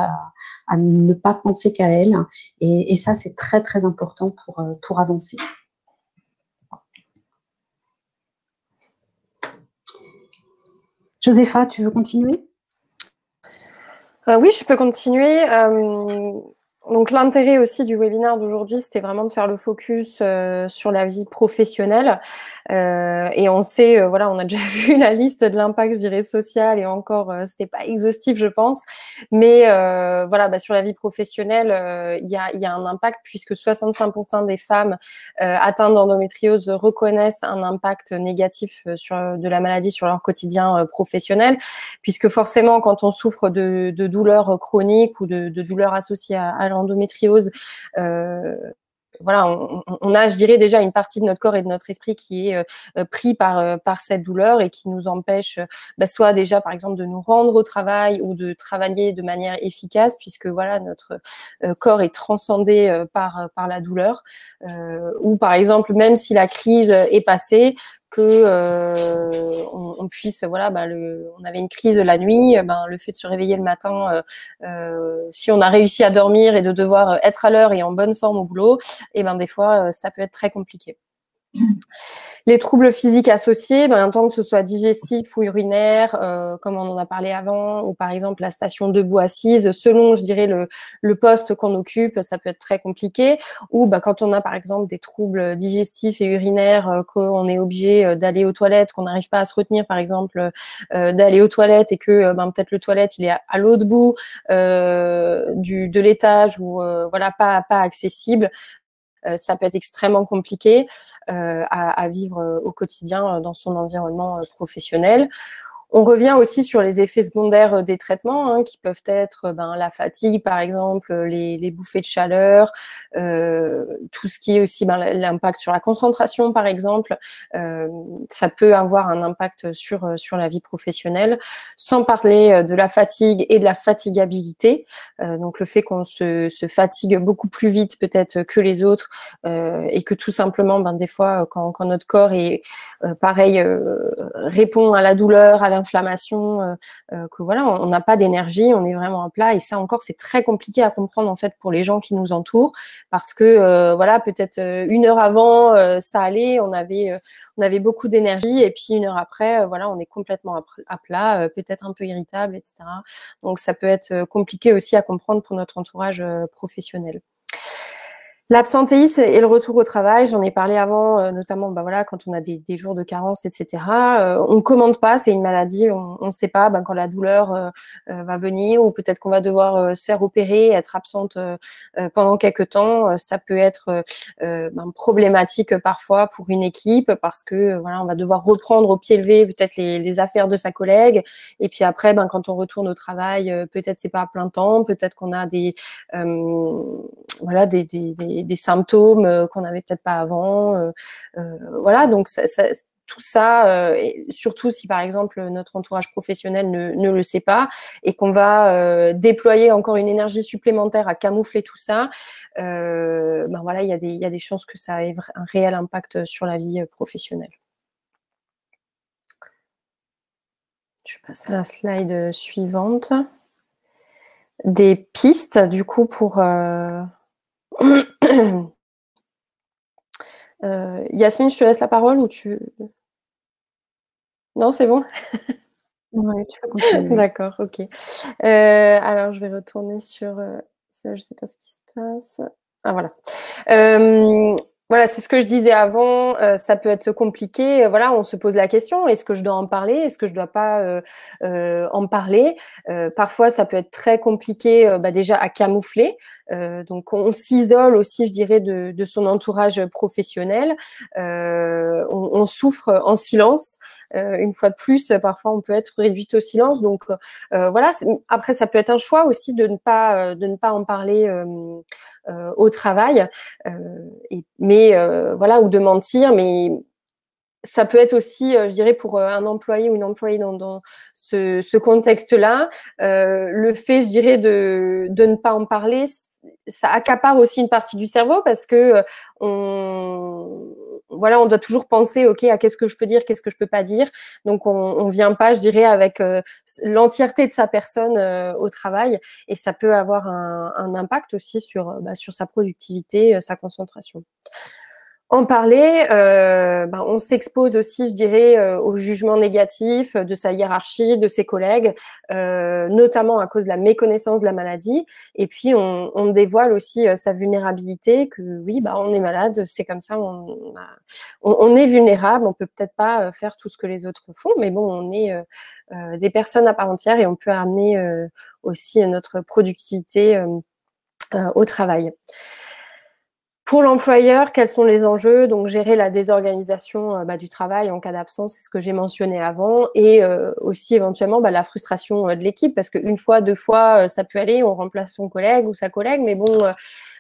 à ne pas penser qu'à elle. Et ça, c'est très, très important pour avancer. Josépha, tu veux continuer?
Oui, je peux continuer. Donc l'intérêt aussi du webinaire d'aujourd'hui, c'était vraiment de faire le focus sur la vie professionnelle. Et on sait, voilà, on a déjà vu la liste de l'impact, je dirais, social, et encore, c'était pas exhaustif, je pense. Mais voilà, bah, sur la vie professionnelle, il y a un impact, puisque 65% des femmes atteintes d'endométriose reconnaissent un impact négatif de la maladie sur leur quotidien professionnel, puisque forcément, quand on souffre de douleurs chroniques ou de douleurs associées à l'endométriose, voilà, on a, je dirais, déjà une partie de notre corps et de notre esprit qui est pris par cette douleur et qui nous empêche, soit déjà, par exemple, de nous rendre au travail ou de travailler de manière efficace, puisque voilà, notre corps est transcendé par la douleur, ou par exemple, même si la crise est passée, que on puisse, voilà, on avait une crise la nuit, le fait de se réveiller le matin, si on a réussi à dormir et de devoir être à l'heure et en bonne forme au boulot, et des fois ça peut être très compliqué. Les troubles physiques associés, tant que ce soit digestif ou urinaire, comme on en a parlé avant, ou par exemple la station debout-assise, selon, je dirais, le poste qu'on occupe, ça peut être très compliqué. Ou quand on a par exemple des troubles digestifs et urinaires, qu'on est obligé d'aller aux toilettes, qu'on n'arrive pas à se retenir, par exemple, d'aller aux toilettes et que peut-être le toilette il est à l'autre bout de l'étage ou voilà pas accessible. Ça peut être extrêmement compliqué à vivre au quotidien dans son environnement professionnel. On revient aussi sur les effets secondaires des traitements qui peuvent être la fatigue, par exemple, les bouffées de chaleur, tout ce qui est aussi l'impact sur la concentration, par exemple. Ça peut avoir un impact sur la vie professionnelle, sans parler de la fatigue et de la fatigabilité. Donc, le fait qu'on se fatigue beaucoup plus vite peut-être que les autres et que tout simplement, des fois, quand notre corps est pareil, répond à la douleur, à l'inflammation, que voilà, on n'a pas d'énergie, on est vraiment à plat. Et ça encore, c'est très compliqué à comprendre en fait pour les gens qui nous entourent, parce que voilà, peut-être 1 heure avant, ça allait, on avait beaucoup d'énergie, et puis 1 heure après, voilà, on est complètement à plat, peut-être un peu irritable, etc. Donc ça peut être compliqué aussi à comprendre pour notre entourage professionnel. L'absentéisme et le retour au travail, j'en ai parlé avant, notamment voilà, quand on a des jours de carence, etc. On ne commande pas, c'est une maladie, on ne sait pas quand la douleur va venir, ou peut-être qu'on va devoir se faire opérer, être absente pendant quelques temps. Ça peut être problématique parfois pour une équipe, parce que voilà, on va devoir reprendre au pied levé peut-être les affaires de sa collègue, et puis après quand on retourne au travail, peut-être c'est pas à plein temps, peut-être qu'on a des symptômes qu'on n'avait peut-être pas avant. Voilà, donc tout ça, et surtout si par exemple notre entourage professionnel ne le sait pas, et qu'on va déployer encore une énergie supplémentaire à camoufler tout ça, voilà, il y a des chances que ça ait un réel impact sur la vie professionnelle. Je passe à la slide suivante. Des pistes du coup pour Yasmine, je te laisse la parole, ou tu... Non, c'est bon?
Ouais, tu peux continuer.
D'accord, ok. Alors, je vais retourner sur... ça, je ne sais pas ce qui se passe. Ah, voilà. Voilà, c'est ce que je disais avant, ça peut être compliqué. Voilà, on se pose la question, est-ce que je dois en parler? Est-ce que je dois pas en parler? Parfois, ça peut être très compliqué déjà à camoufler. Donc, on s'isole aussi, je dirais, de son entourage professionnel. On souffre en silence. Une fois de plus, parfois, on peut être réduite au silence. Donc, voilà. Après, ça peut être un choix aussi de ne pas en parler au travail, voilà, ou de mentir, mais ça peut être aussi, je dirais, pour un employé ou une employée dans ce contexte-là, le fait, je dirais, de ne pas en parler, ça accapare aussi une partie du cerveau, parce que voilà, on doit toujours penser, ok, à qu'est-ce que je peux dire, qu'est-ce que je peux pas dire. Donc on vient pas, je dirais, avec l'entièreté de sa personne au travail, et ça peut avoir un impact aussi sur sa productivité, sa concentration. En parler, on s'expose aussi, je dirais, au jugement négatif de sa hiérarchie, de ses collègues, notamment à cause de la méconnaissance de la maladie. Et puis, on dévoile aussi sa vulnérabilité, que oui, on est malade, c'est comme ça, on est vulnérable, on peut peut-être pas faire tout ce que les autres font, mais bon, on est des personnes à part entière, et on peut amener aussi notre productivité au travail. Pour l'employeur, quels sont les enjeux? Donc, gérer la désorganisation du travail en cas d'absence, c'est ce que j'ai mentionné avant, et aussi éventuellement la frustration de l'équipe, parce qu'une fois, 2 fois, ça peut aller, on remplace son collègue ou sa collègue, mais bon,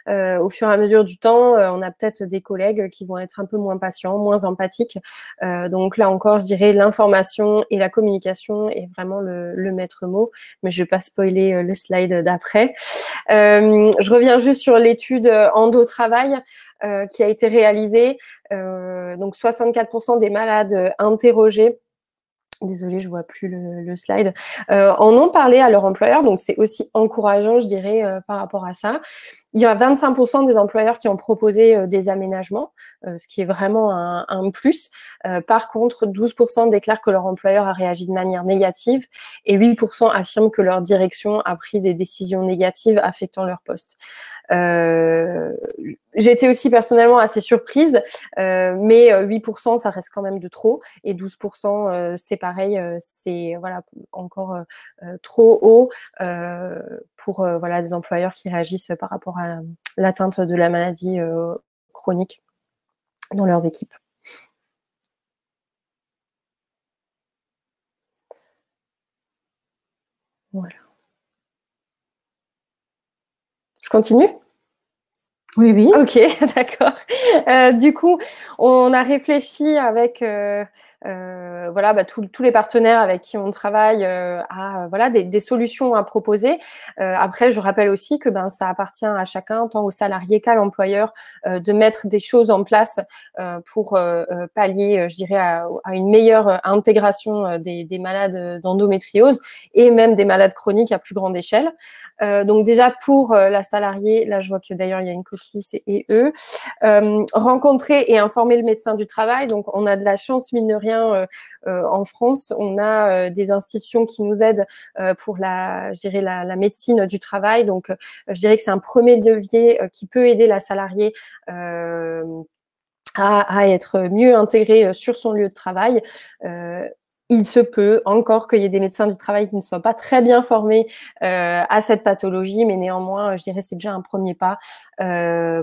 au fur et à mesure du temps, on a peut-être des collègues qui vont être un peu moins patients, moins empathiques. Donc là encore, je dirais l'information et la communication est vraiment le maître mot, mais je ne vais pas spoiler le slide d'après. Je reviens juste sur l'étude Endo-Travail qui a été réalisée. Donc 64% des malades interrogés, désolée, je vois plus le slide, en ont parlé à leur employeur, donc c'est aussi encourageant, je dirais, par rapport à ça. il y a 25% des employeurs qui ont proposé des aménagements, ce qui est vraiment un plus. Par contre, 12% déclarent que leur employeur a réagi de manière négative et 8% affirment que leur direction a pris des décisions négatives affectant leur poste. J'ai été aussi personnellement assez surprise, mais 8% ça reste quand même de trop et 12% c'est pareil, c'est voilà encore trop haut pour voilà des employeurs qui réagissent par rapport à l'atteinte de la maladie chronique dans leurs équipes. Voilà. Je continue ?
Oui, oui.
Ok, d'accord. Du coup, on a réfléchi avec voilà, tous les partenaires avec qui on travaille à voilà des solutions à proposer. Après, je rappelle aussi que ça appartient à chacun, tant aux salariés qu'à l'employeur, de mettre des choses en place pour pallier, je dirais, à une meilleure intégration des malades d'endométriose et même des malades chroniques à plus grande échelle. Donc déjà pour la salariée, là je vois que d'ailleurs il y a une coquille, c'est et eux, rencontrer et informer le médecin du travail. Donc on a de la chance mine de rien en France, on a des institutions qui nous aident pour la médecine du travail. Donc je dirais que c'est un premier levier qui peut aider la salariée à être mieux intégrée sur son lieu de travail. Il se peut encore qu'il y ait des médecins du travail qui ne soient pas très bien formés à cette pathologie, mais néanmoins, je dirais c'est déjà un premier pas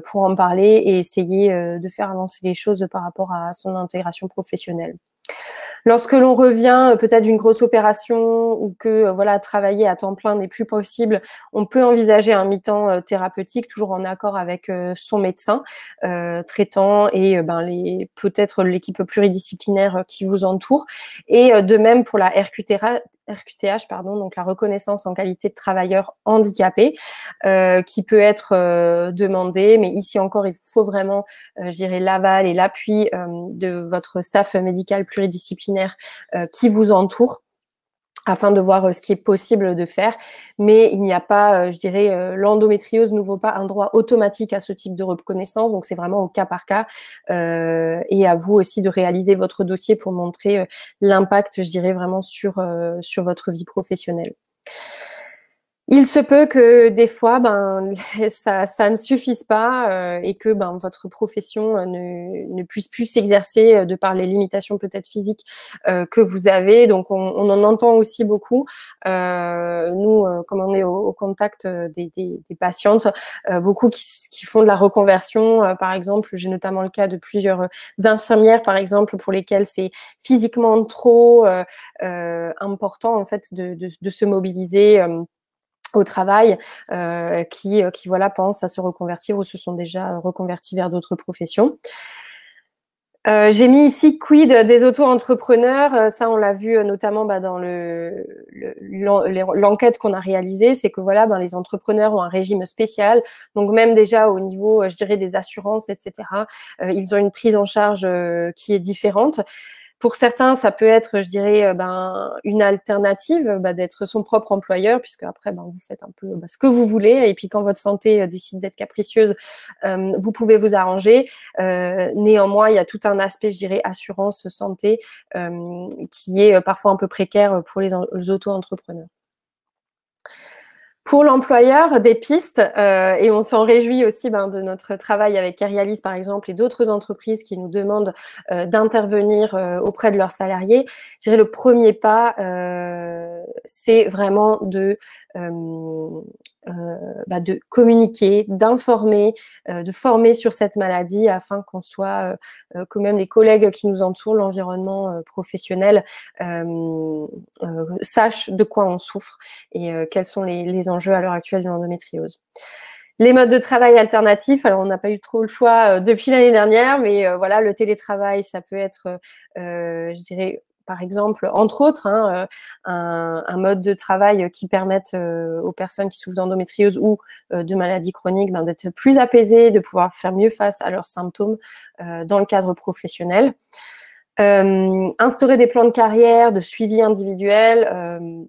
pour en parler et essayer de faire avancer les choses par rapport à son intégration professionnelle. Lorsque l'on revient peut-être d'une grosse opération ou que voilà travailler à temps plein n'est plus possible, on peut envisager un mi-temps thérapeutique, toujours en accord avec son médecin traitant et peut-être l'équipe pluridisciplinaire qui vous entoure. Et de même pour la RQTH, donc la reconnaissance en qualité de travailleur handicapé, qui peut être demandée, mais ici encore il faut vraiment, je dirais, l'aval et l'appui de votre staff médical pluridisciplinaire qui vous entoure afin de voir ce qui est possible de faire. Mais il n'y a pas, je dirais, l'endométriose n'ouvre pas un droit automatique à ce type de reconnaissance, donc c'est vraiment au cas par cas et à vous aussi de réaliser votre dossier pour montrer l'impact, je dirais, vraiment sur votre vie professionnelle. Il se peut que des fois, ça ne suffise pas et que votre profession ne puisse plus s'exercer de par les limitations peut-être physiques que vous avez. Donc, on en entend aussi beaucoup. Nous, comme on est au contact des patientes, beaucoup qui font de la reconversion. Par exemple, j'ai notamment le cas de plusieurs infirmières, par exemple, pour lesquelles c'est physiquement trop important en fait de se mobiliser au travail, qui voilà pensent à se reconvertir ou se sont déjà reconvertis vers d'autres professions. J'ai mis ici quid des auto-entrepreneurs. Ça, on l'a vu notamment dans l'enquête qu'on a réalisée, c'est que voilà, les entrepreneurs ont un régime spécial. Donc même déjà au niveau, je dirais, des assurances, etc. Ils ont une prise en charge qui est différente. Pour certains, ça peut être, je dirais, une alternative d'être son propre employeur, puisque après, vous faites un peu ce que vous voulez. Et puis, quand votre santé décide d'être capricieuse, vous pouvez vous arranger. Néanmoins, il y a tout un aspect, je dirais, assurance santé qui est parfois un peu précaire pour les auto-entrepreneurs. Pour l'employeur, des pistes, et on s'en réjouit aussi de notre travail avec Kerialis, par exemple, et d'autres entreprises qui nous demandent d'intervenir auprès de leurs salariés. Je dirais le premier pas, c'est vraiment de communiquer, d'informer, de former sur cette maladie afin qu'on soit, que même les collègues qui nous entourent, l'environnement professionnel, sachent de quoi on souffre et quels sont les enjeux à l'heure actuelle de l'endométriose. Les modes de travail alternatifs, alors on n'a pas eu trop le choix depuis l'année dernière, mais voilà, le télétravail, ça peut être, je dirais, par exemple, entre autres, un mode de travail qui permette aux personnes qui souffrent d'endométriose ou de maladies chroniques d'être plus apaisées, de pouvoir faire mieux face à leurs symptômes dans le cadre professionnel. Instaurer des plans de carrière, de suivi individuel,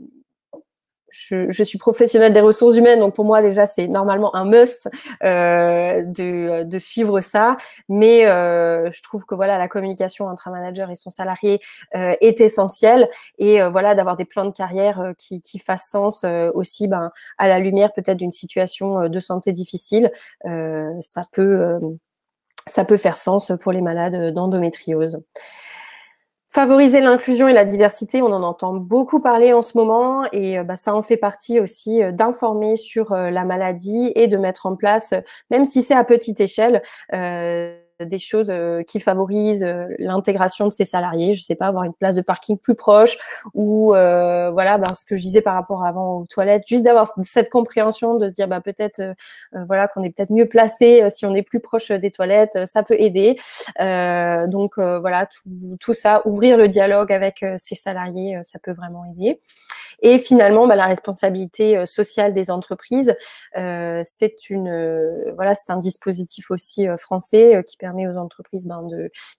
je suis professionnelle des ressources humaines, donc pour moi déjà c'est normalement un must de suivre ça. Mais je trouve que voilà, la communication entre un manager et son salarié est essentielle, et voilà, d'avoir des plans de carrière qui fassent sens aussi, à la lumière peut-être d'une situation de santé difficile. Ça peut faire sens pour les malades d'endométriose. Favoriser l'inclusion et la diversité, on en entend beaucoup parler en ce moment, et ça en fait partie aussi d'informer sur la maladie et de mettre en place, même si c'est à petite échelle, des choses qui favorisent l'intégration de ces salariés. Je sais pas, avoir une place de parking plus proche, ou voilà, ce que je disais par rapport avant aux toilettes, juste d'avoir cette compréhension, de se dire peut-être voilà, qu'on est peut-être mieux placé si on est plus proche des toilettes, ça peut aider. Donc voilà, tout ça, ouvrir le dialogue avec ces salariés, ça peut vraiment aider. Et finalement, la responsabilité sociale des entreprises, c'est un dispositif aussi français qui permet aux entreprises,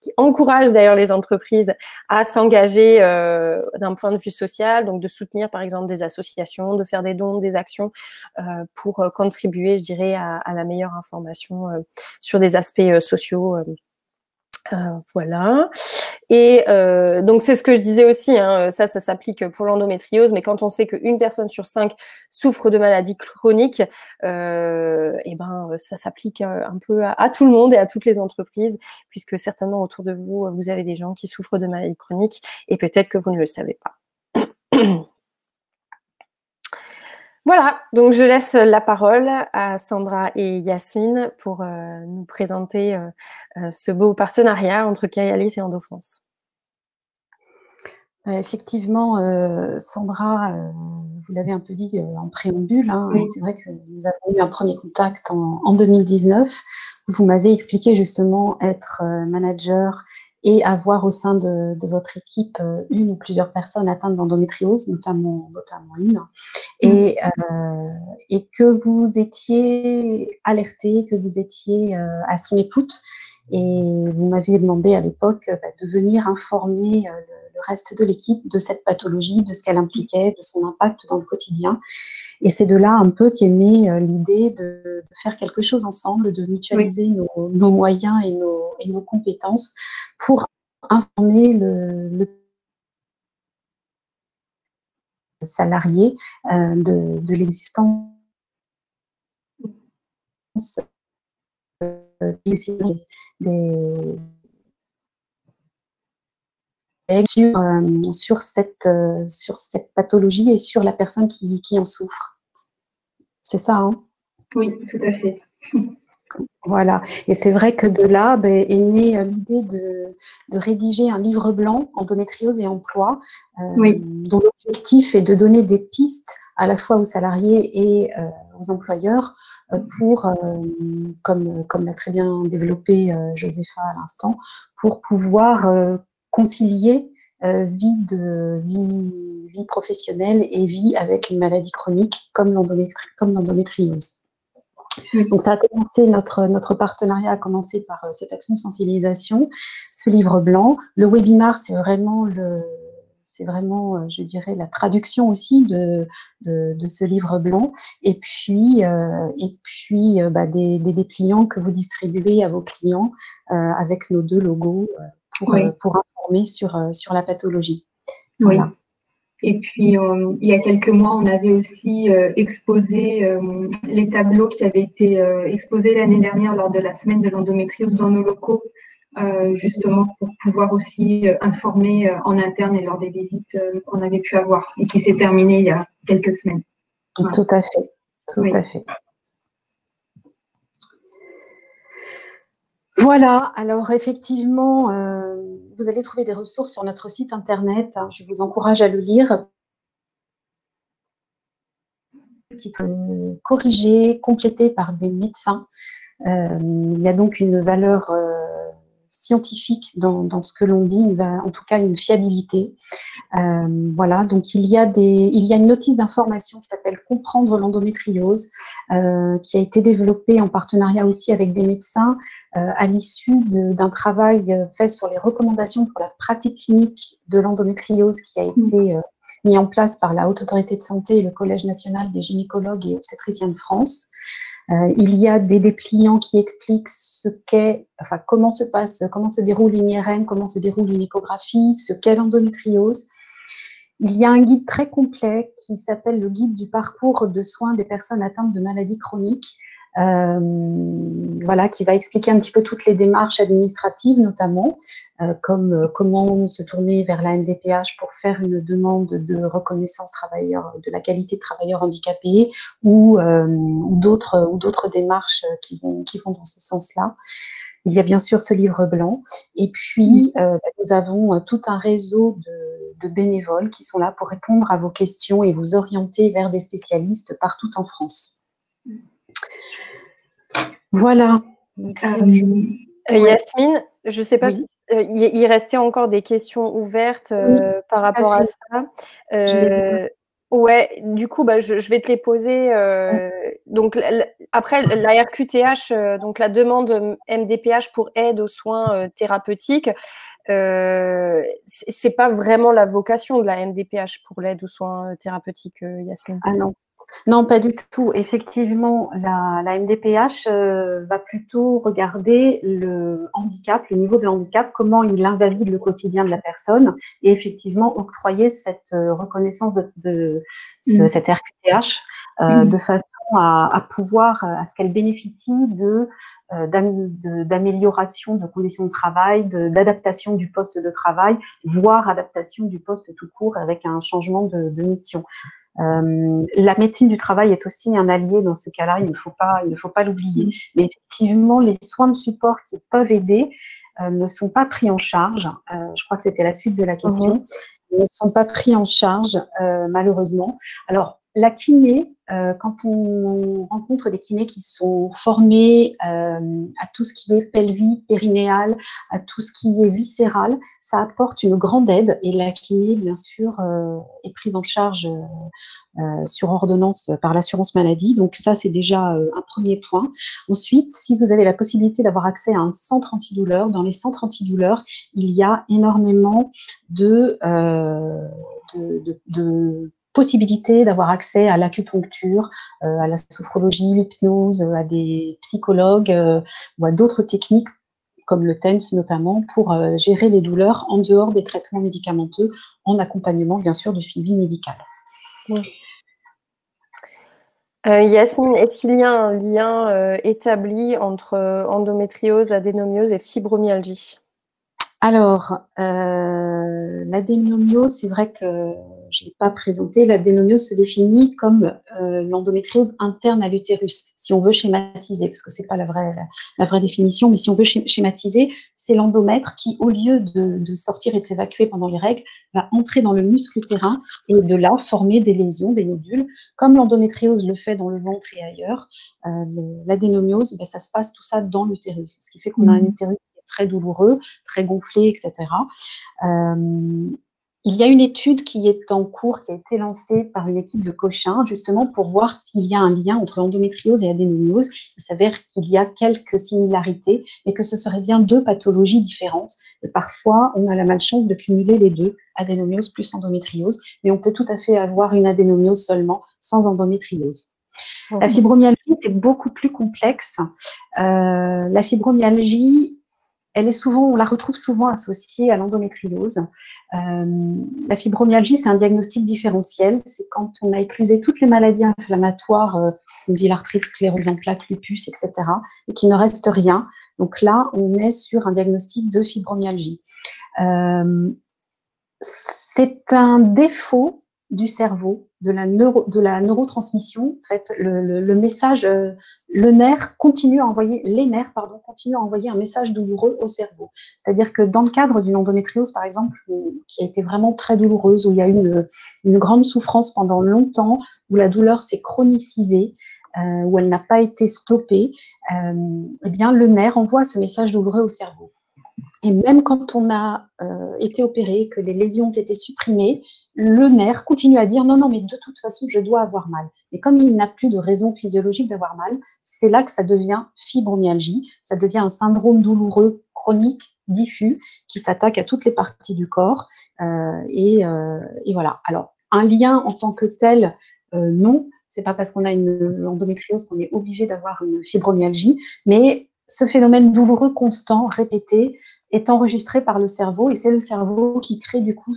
qui encourage d'ailleurs les entreprises à s'engager d'un point de vue social, donc de soutenir par exemple des associations, de faire des dons, des actions pour contribuer, je dirais, à la meilleure information sur des aspects sociaux. Voilà. Et donc c'est ce que je disais aussi, ça s'applique pour l'endométriose, mais quand on sait qu'une personne sur 5 souffre de maladies chroniques, ça s'applique un peu à tout le monde et à toutes les entreprises, puisque certainement autour de vous, vous avez des gens qui souffrent de maladies chroniques, et peut-être que vous ne le savez pas. Voilà, donc je laisse la parole à Sandra et Yasmine pour nous présenter ce beau partenariat entre Kyrialis et EndoFrance.
Effectivement, Sandra, vous l'avez un peu dit en préambule,
Oui.
C'est vrai que nous avons eu un premier contact en 2019. Vous m'avez expliqué justement être manager et avoir au sein de votre équipe une ou plusieurs personnes atteintes d'endométriose, notamment une, et que vous étiez alertée, que vous étiez à son écoute, et vous m'aviez demandé à l'époque de venir informer le reste de l'équipe de cette pathologie, de ce qu'elle impliquait, de son impact dans le quotidien. Et c'est de là un peu qu'est née l'idée de faire quelque chose ensemble, de mutualiser nos moyens et nos compétences pour informer le salarié de l'existence sur cette pathologie et sur la personne qui en souffre. C'est ça, hein?
Oui, tout à fait.
Voilà. Et c'est vrai que de là est née l'idée de rédiger un livre blanc, endométriose et emploi, dont l'objectif est de donner des pistes à la fois aux salariés et aux employeurs pour, comme l'a très bien développé Josepha à l'instant, pour pouvoir concilier vie professionnelle et vie avec une maladie chronique comme l'endométriose. Donc ça a commencé, notre partenariat a commencé par cette action de sensibilisation, ce livre blanc. Le webinar, c'est vraiment, je dirais, la traduction aussi de ce livre blanc. Et puis des clients que vous distribuez à vos clients avec nos 2 logos pour informer sur la pathologie. Voilà.
Oui. Et puis, il y a quelques mois, on avait aussi exposé les tableaux qui avaient été exposés l'année dernière lors de la semaine de l'endométriose dans nos locaux, justement pour pouvoir aussi informer en interne et lors des visites qu'on avait pu avoir et qui s'est terminée il y a quelques semaines. Voilà.
Tout à fait, tout à fait. Voilà, alors effectivement, vous allez trouver des ressources sur notre site internet. Je vous encourage à le lire. Corrigé, complété par des médecins. Il y a donc une valeur scientifique dans ce que l'on dit, en tout cas une fiabilité. Voilà, donc il y a une notice d'information qui s'appelle « Comprendre l'endométriose » qui a été développée en partenariat aussi avec des médecins à l'issue d'un travail fait sur les recommandations pour la pratique clinique de l'endométriose qui a été mis en place par la Haute Autorité de Santé et le Collège national des gynécologues et obstétriciens de France. Il y a des dépliants qui expliquent comment se déroule une IRM, comment se déroule une échographie, ce qu'est l'endométriose. Il y a un guide très complet qui s'appelle le guide du parcours de soins des personnes atteintes de maladies chroniques, qui va expliquer un petit peu toutes les démarches administratives, notamment, comme comment se tourner vers la MDPH pour faire une demande de reconnaissance de la qualité de travailleur handicapé ou d'autres démarches qui vont dans ce sens-là. Il y a bien sûr ce livre blanc. Et puis, nous avons tout un réseau de bénévoles qui sont là pour répondre à vos questions et vous orienter vers des spécialistes partout en France. Voilà.
Yasmine, je ne sais pas si il restait encore des questions ouvertes par rapport à ça. Ouais, du coup, je vais te les poser. Donc, après, la RQTH, donc la demande MDPH pour aide aux soins thérapeutiques, c'est pas vraiment la vocation de la MDPH pour l'aide aux soins thérapeutiques, Yasmine.
Ah non. Non, pas du tout. Effectivement, la MDPH va plutôt regarder le handicap, le niveau de handicap, comment il invalide le quotidien de la personne et effectivement octroyer cette reconnaissance de cette RQTH de façon à ce qu'elle bénéficie d'amélioration de conditions de travail, d'adaptation du poste de travail, voire adaptation du poste tout court avec un changement de mission. La médecine du travail est aussi un allié dans ce cas-là, il ne faut pas l'oublier. Mais effectivement, les soins de support qui peuvent aider ne sont pas pris en charge. Je crois que c'était la suite de la question. Ils ne sont pas pris en charge, malheureusement. Alors, la kiné, quand on rencontre des kinés qui sont formés à tout ce qui est pelvie, périnéale, à tout ce qui est viscéral, ça apporte une grande aide et la kiné, bien sûr, est prise en charge sur ordonnance par l'assurance maladie. Donc ça, c'est déjà un premier point. Ensuite, si vous avez la possibilité d'avoir accès à un centre antidouleur, dans les centres antidouleurs, il y a énormément de possibilité d'avoir accès à l'acupuncture, à la sophrologie, l'hypnose, à des psychologues ou à d'autres techniques comme le TENS notamment, pour gérer les douleurs en dehors des traitements médicamenteux, en accompagnement bien sûr du suivi médical.
Yasmine, est-ce qu'il y a un lien établi entre endométriose, adénomiose et fibromyalgie?
Alors, l'adénomiose, c'est vrai que je ne l'ai pas présenté. L'adénomiose se définit comme l'endométriose interne à l'utérus, si on veut schématiser, parce que ce n'est pas la vraie définition, mais si on veut schématiser, c'est l'endomètre qui, au lieu de sortir et de s'évacuer pendant les règles, va entrer dans le muscle utérin et de là former des lésions, des nodules, comme l'endométriose le fait dans le ventre et ailleurs. L'adénomiose, ça se passe tout ça dans l'utérus, ce qui fait qu'on a un utérus très douloureux, très gonflé, etc. Il y a une étude qui est en cours, qui a été lancée par une équipe de Cochin, justement pour voir s'il y a un lien entre endométriose et adénomiose. Il s'avère qu'il y a quelques similarités, mais que ce seraient bien deux pathologies différentes. Et parfois, on a la malchance de cumuler les deux, adénomiose plus endométriose, mais on peut tout à fait avoir une adénomiose seulement, sans endométriose. La fibromyalgie, c'est beaucoup plus complexe. La fibromyalgie, on la retrouve souvent associée à l'endométriose. La fibromyalgie, c'est un diagnostic différentiel. C'est quand on a éclusé toutes les maladies inflammatoires, ce qu'on dit l'arthrite, sclérose en plaques, lupus, etc., et qu'il ne reste rien. Donc là, on est sur un diagnostic de fibromyalgie. C'est un défaut du cerveau, de la neurotransmission. En fait, le message, les nerfs continuent à envoyer un message douloureux au cerveau. C'est-à-dire que dans le cadre d'une endométriose, par exemple, qui a été vraiment très douloureuse, où il y a eu une grande souffrance pendant longtemps, où la douleur s'est chronicisée, où elle n'a pas été stoppée, eh bien, le nerf envoie ce message douloureux au cerveau. Et même quand on a été opéré, que les lésions ont été supprimées, le nerf continue à dire non, mais de toute façon, je dois avoir mal. Et comme il n'a plus de raison physiologique d'avoir mal, c'est là que ça devient fibromyalgie, ça devient un syndrome douloureux chronique, diffus, qui s'attaque à toutes les parties du corps. Et voilà. Alors, un lien en tant que tel, non. C'est pas parce qu'on a une endométriose qu'on est obligé d'avoir une fibromyalgie, mais ce phénomène douloureux constant, répété, est enregistré par le cerveau et c'est le cerveau qui crée du coup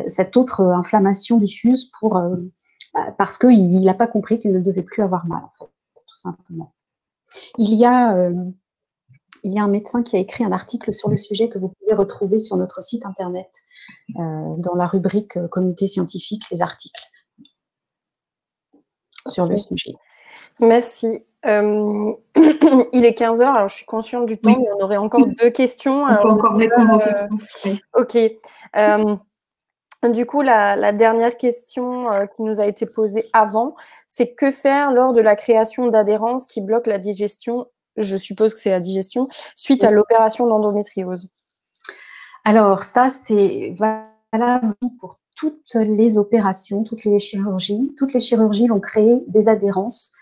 cette autre inflammation diffuse parce qu'il n'a pas compris qu'il ne devait plus avoir mal, en fait, tout simplement. Il y a un médecin qui a écrit un article sur le sujet que vous pouvez retrouver sur notre site internet, dans la rubrique comité scientifique, les articles sur le sujet.
Merci. Il est 15h, alors je suis consciente du temps, mais on aurait encore 2 questions.
On peut encore répondre aux questions.
Ok. Du coup, la dernière question qui nous a été posée avant, c'est que faire lors de la création d'adhérence qui bloque la digestion, je suppose que c'est la digestion, suite à l'opération d'endométriose?
Alors ça, c'est valable pour toutes les opérations, toutes les chirurgies. Toutes les chirurgies vont créer des adhérences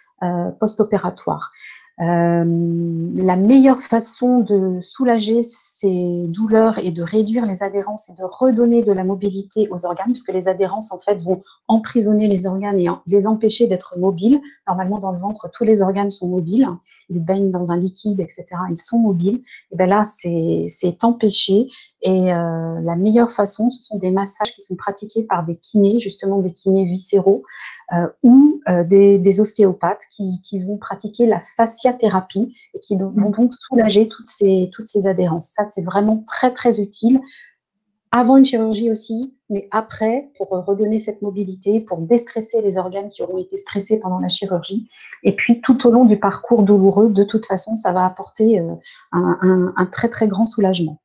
post-opératoires. La meilleure façon de soulager ces douleurs et de réduire les adhérences et de redonner de la mobilité aux organes, puisque les adhérences en fait vont emprisonner les organes et les empêcher d'être mobiles. Normalement, dans le ventre, tous les organes sont mobiles, ils baignent dans un liquide, etc. Ils sont mobiles. Et bien là, c'est empêché. Et la meilleure façon, ce sont des massages qui sont pratiqués par des kinés, justement des kinés viscéraux, ou des ostéopathes qui vont pratiquer la fasciathérapie et qui vont donc soulager toutes ces adhérences. Ça, c'est vraiment très, très utile. Avant une chirurgie aussi, mais après, pour redonner cette mobilité, pour déstresser les organes qui auront été stressés pendant la chirurgie. Et puis, tout au long du parcours douloureux, de toute façon, ça va apporter un très, très grand soulagement.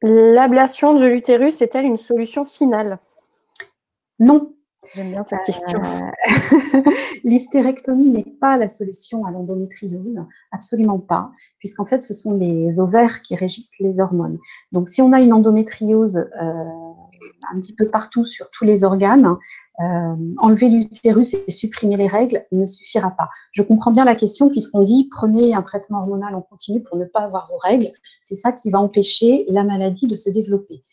L'ablation de l'utérus est-elle une solution finale?
Non.
J'aime bien cette question.
L'hystérectomie n'est pas la solution à l'endométriose, absolument pas, puisqu'en fait, ce sont les ovaires qui régissent les hormones. Donc, si on a une endométriose un petit peu partout sur tous les organes, enlever l'utérus et supprimer les règles ne suffira pas. Je comprends bien la question puisqu'on dit prenez un traitement hormonal en continu pour ne pas avoir vos règles. C'est ça qui va empêcher la maladie de se développer.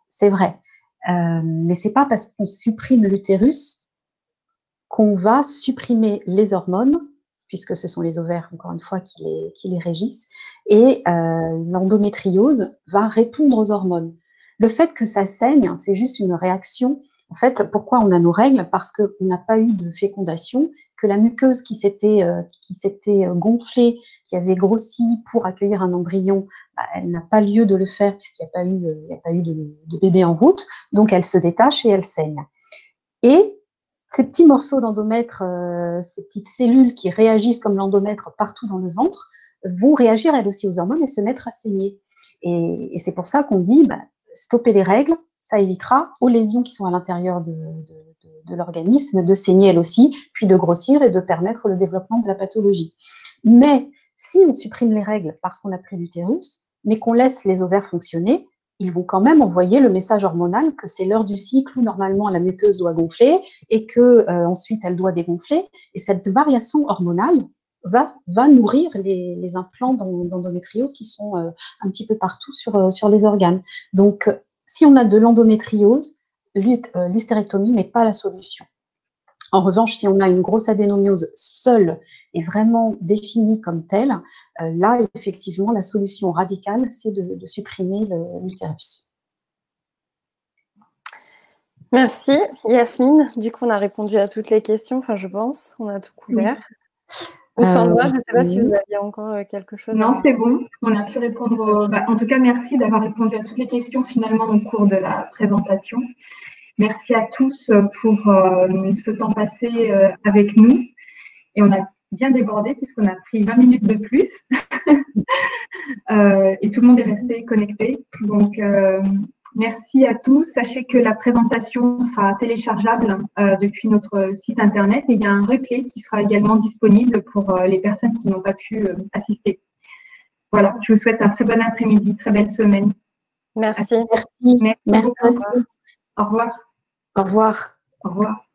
C'est vrai. Mais c'est pas parce qu'on supprime l'utérus qu'on va supprimer les hormones, puisque ce sont les ovaires, encore une fois, qui les régissent, et l'endométriose va répondre aux hormones. Le fait que ça saigne, c'est juste une réaction. En fait, pourquoi on a nos règles? Parce qu'on n'a pas eu de fécondation, que la muqueuse qui s'était gonflée, qui avait grossi pour accueillir un embryon, elle n'a pas lieu de le faire puisqu'il n'y a pas eu de bébé en route, donc elle se détache et elle saigne. Et ces petits morceaux d'endomètre, ces petites cellules qui réagissent comme l'endomètre partout dans le ventre, vont réagir elles aussi aux hormones et se mettre à saigner. Et c'est pour ça qu'on dit, stopper les règles, ça évitera aux lésions qui sont à l'intérieur de l'organisme de saigner elles aussi, puis de grossir et de permettre le développement de la pathologie. Mais si on supprime les règles parce qu'on n'a plus d'utérus, mais qu'on laisse les ovaires fonctionner, ils vont quand même envoyer le message hormonal que c'est l'heure du cycle où normalement la muqueuse doit gonfler et que ensuite elle doit dégonfler. Et cette variation hormonale va nourrir les implants d'endométriose qui sont un petit peu partout sur les organes. Donc, si on a de l'endométriose, l'hystérectomie n'est pas la solution. En revanche, si on a une grosse adénomiose seule et vraiment définie comme telle, là, effectivement, la solution radicale, c'est de supprimer l'utérus.
Merci, Yasmine. Du coup, on a répondu à toutes les questions, enfin, je pense, on a tout couvert. Ou Sandra, je ne sais pas si vous aviez encore quelque chose.
Non, c'est bon. On a pu répondre. En tout cas, merci d'avoir répondu à toutes les questions finalement au cours de la présentation. Merci à tous pour ce temps passé avec nous. Et on a bien débordé puisqu'on a pris 20 minutes de plus. Et tout le monde est resté connecté. Donc, merci à tous. Sachez que la présentation sera téléchargeable depuis notre site internet et il y a un replay qui sera également disponible pour les personnes qui n'ont pas pu assister. Voilà, je vous souhaite un très bon après-midi, très belle semaine.
Merci.
Merci.
Merci. Au revoir.
Au revoir.
Au revoir.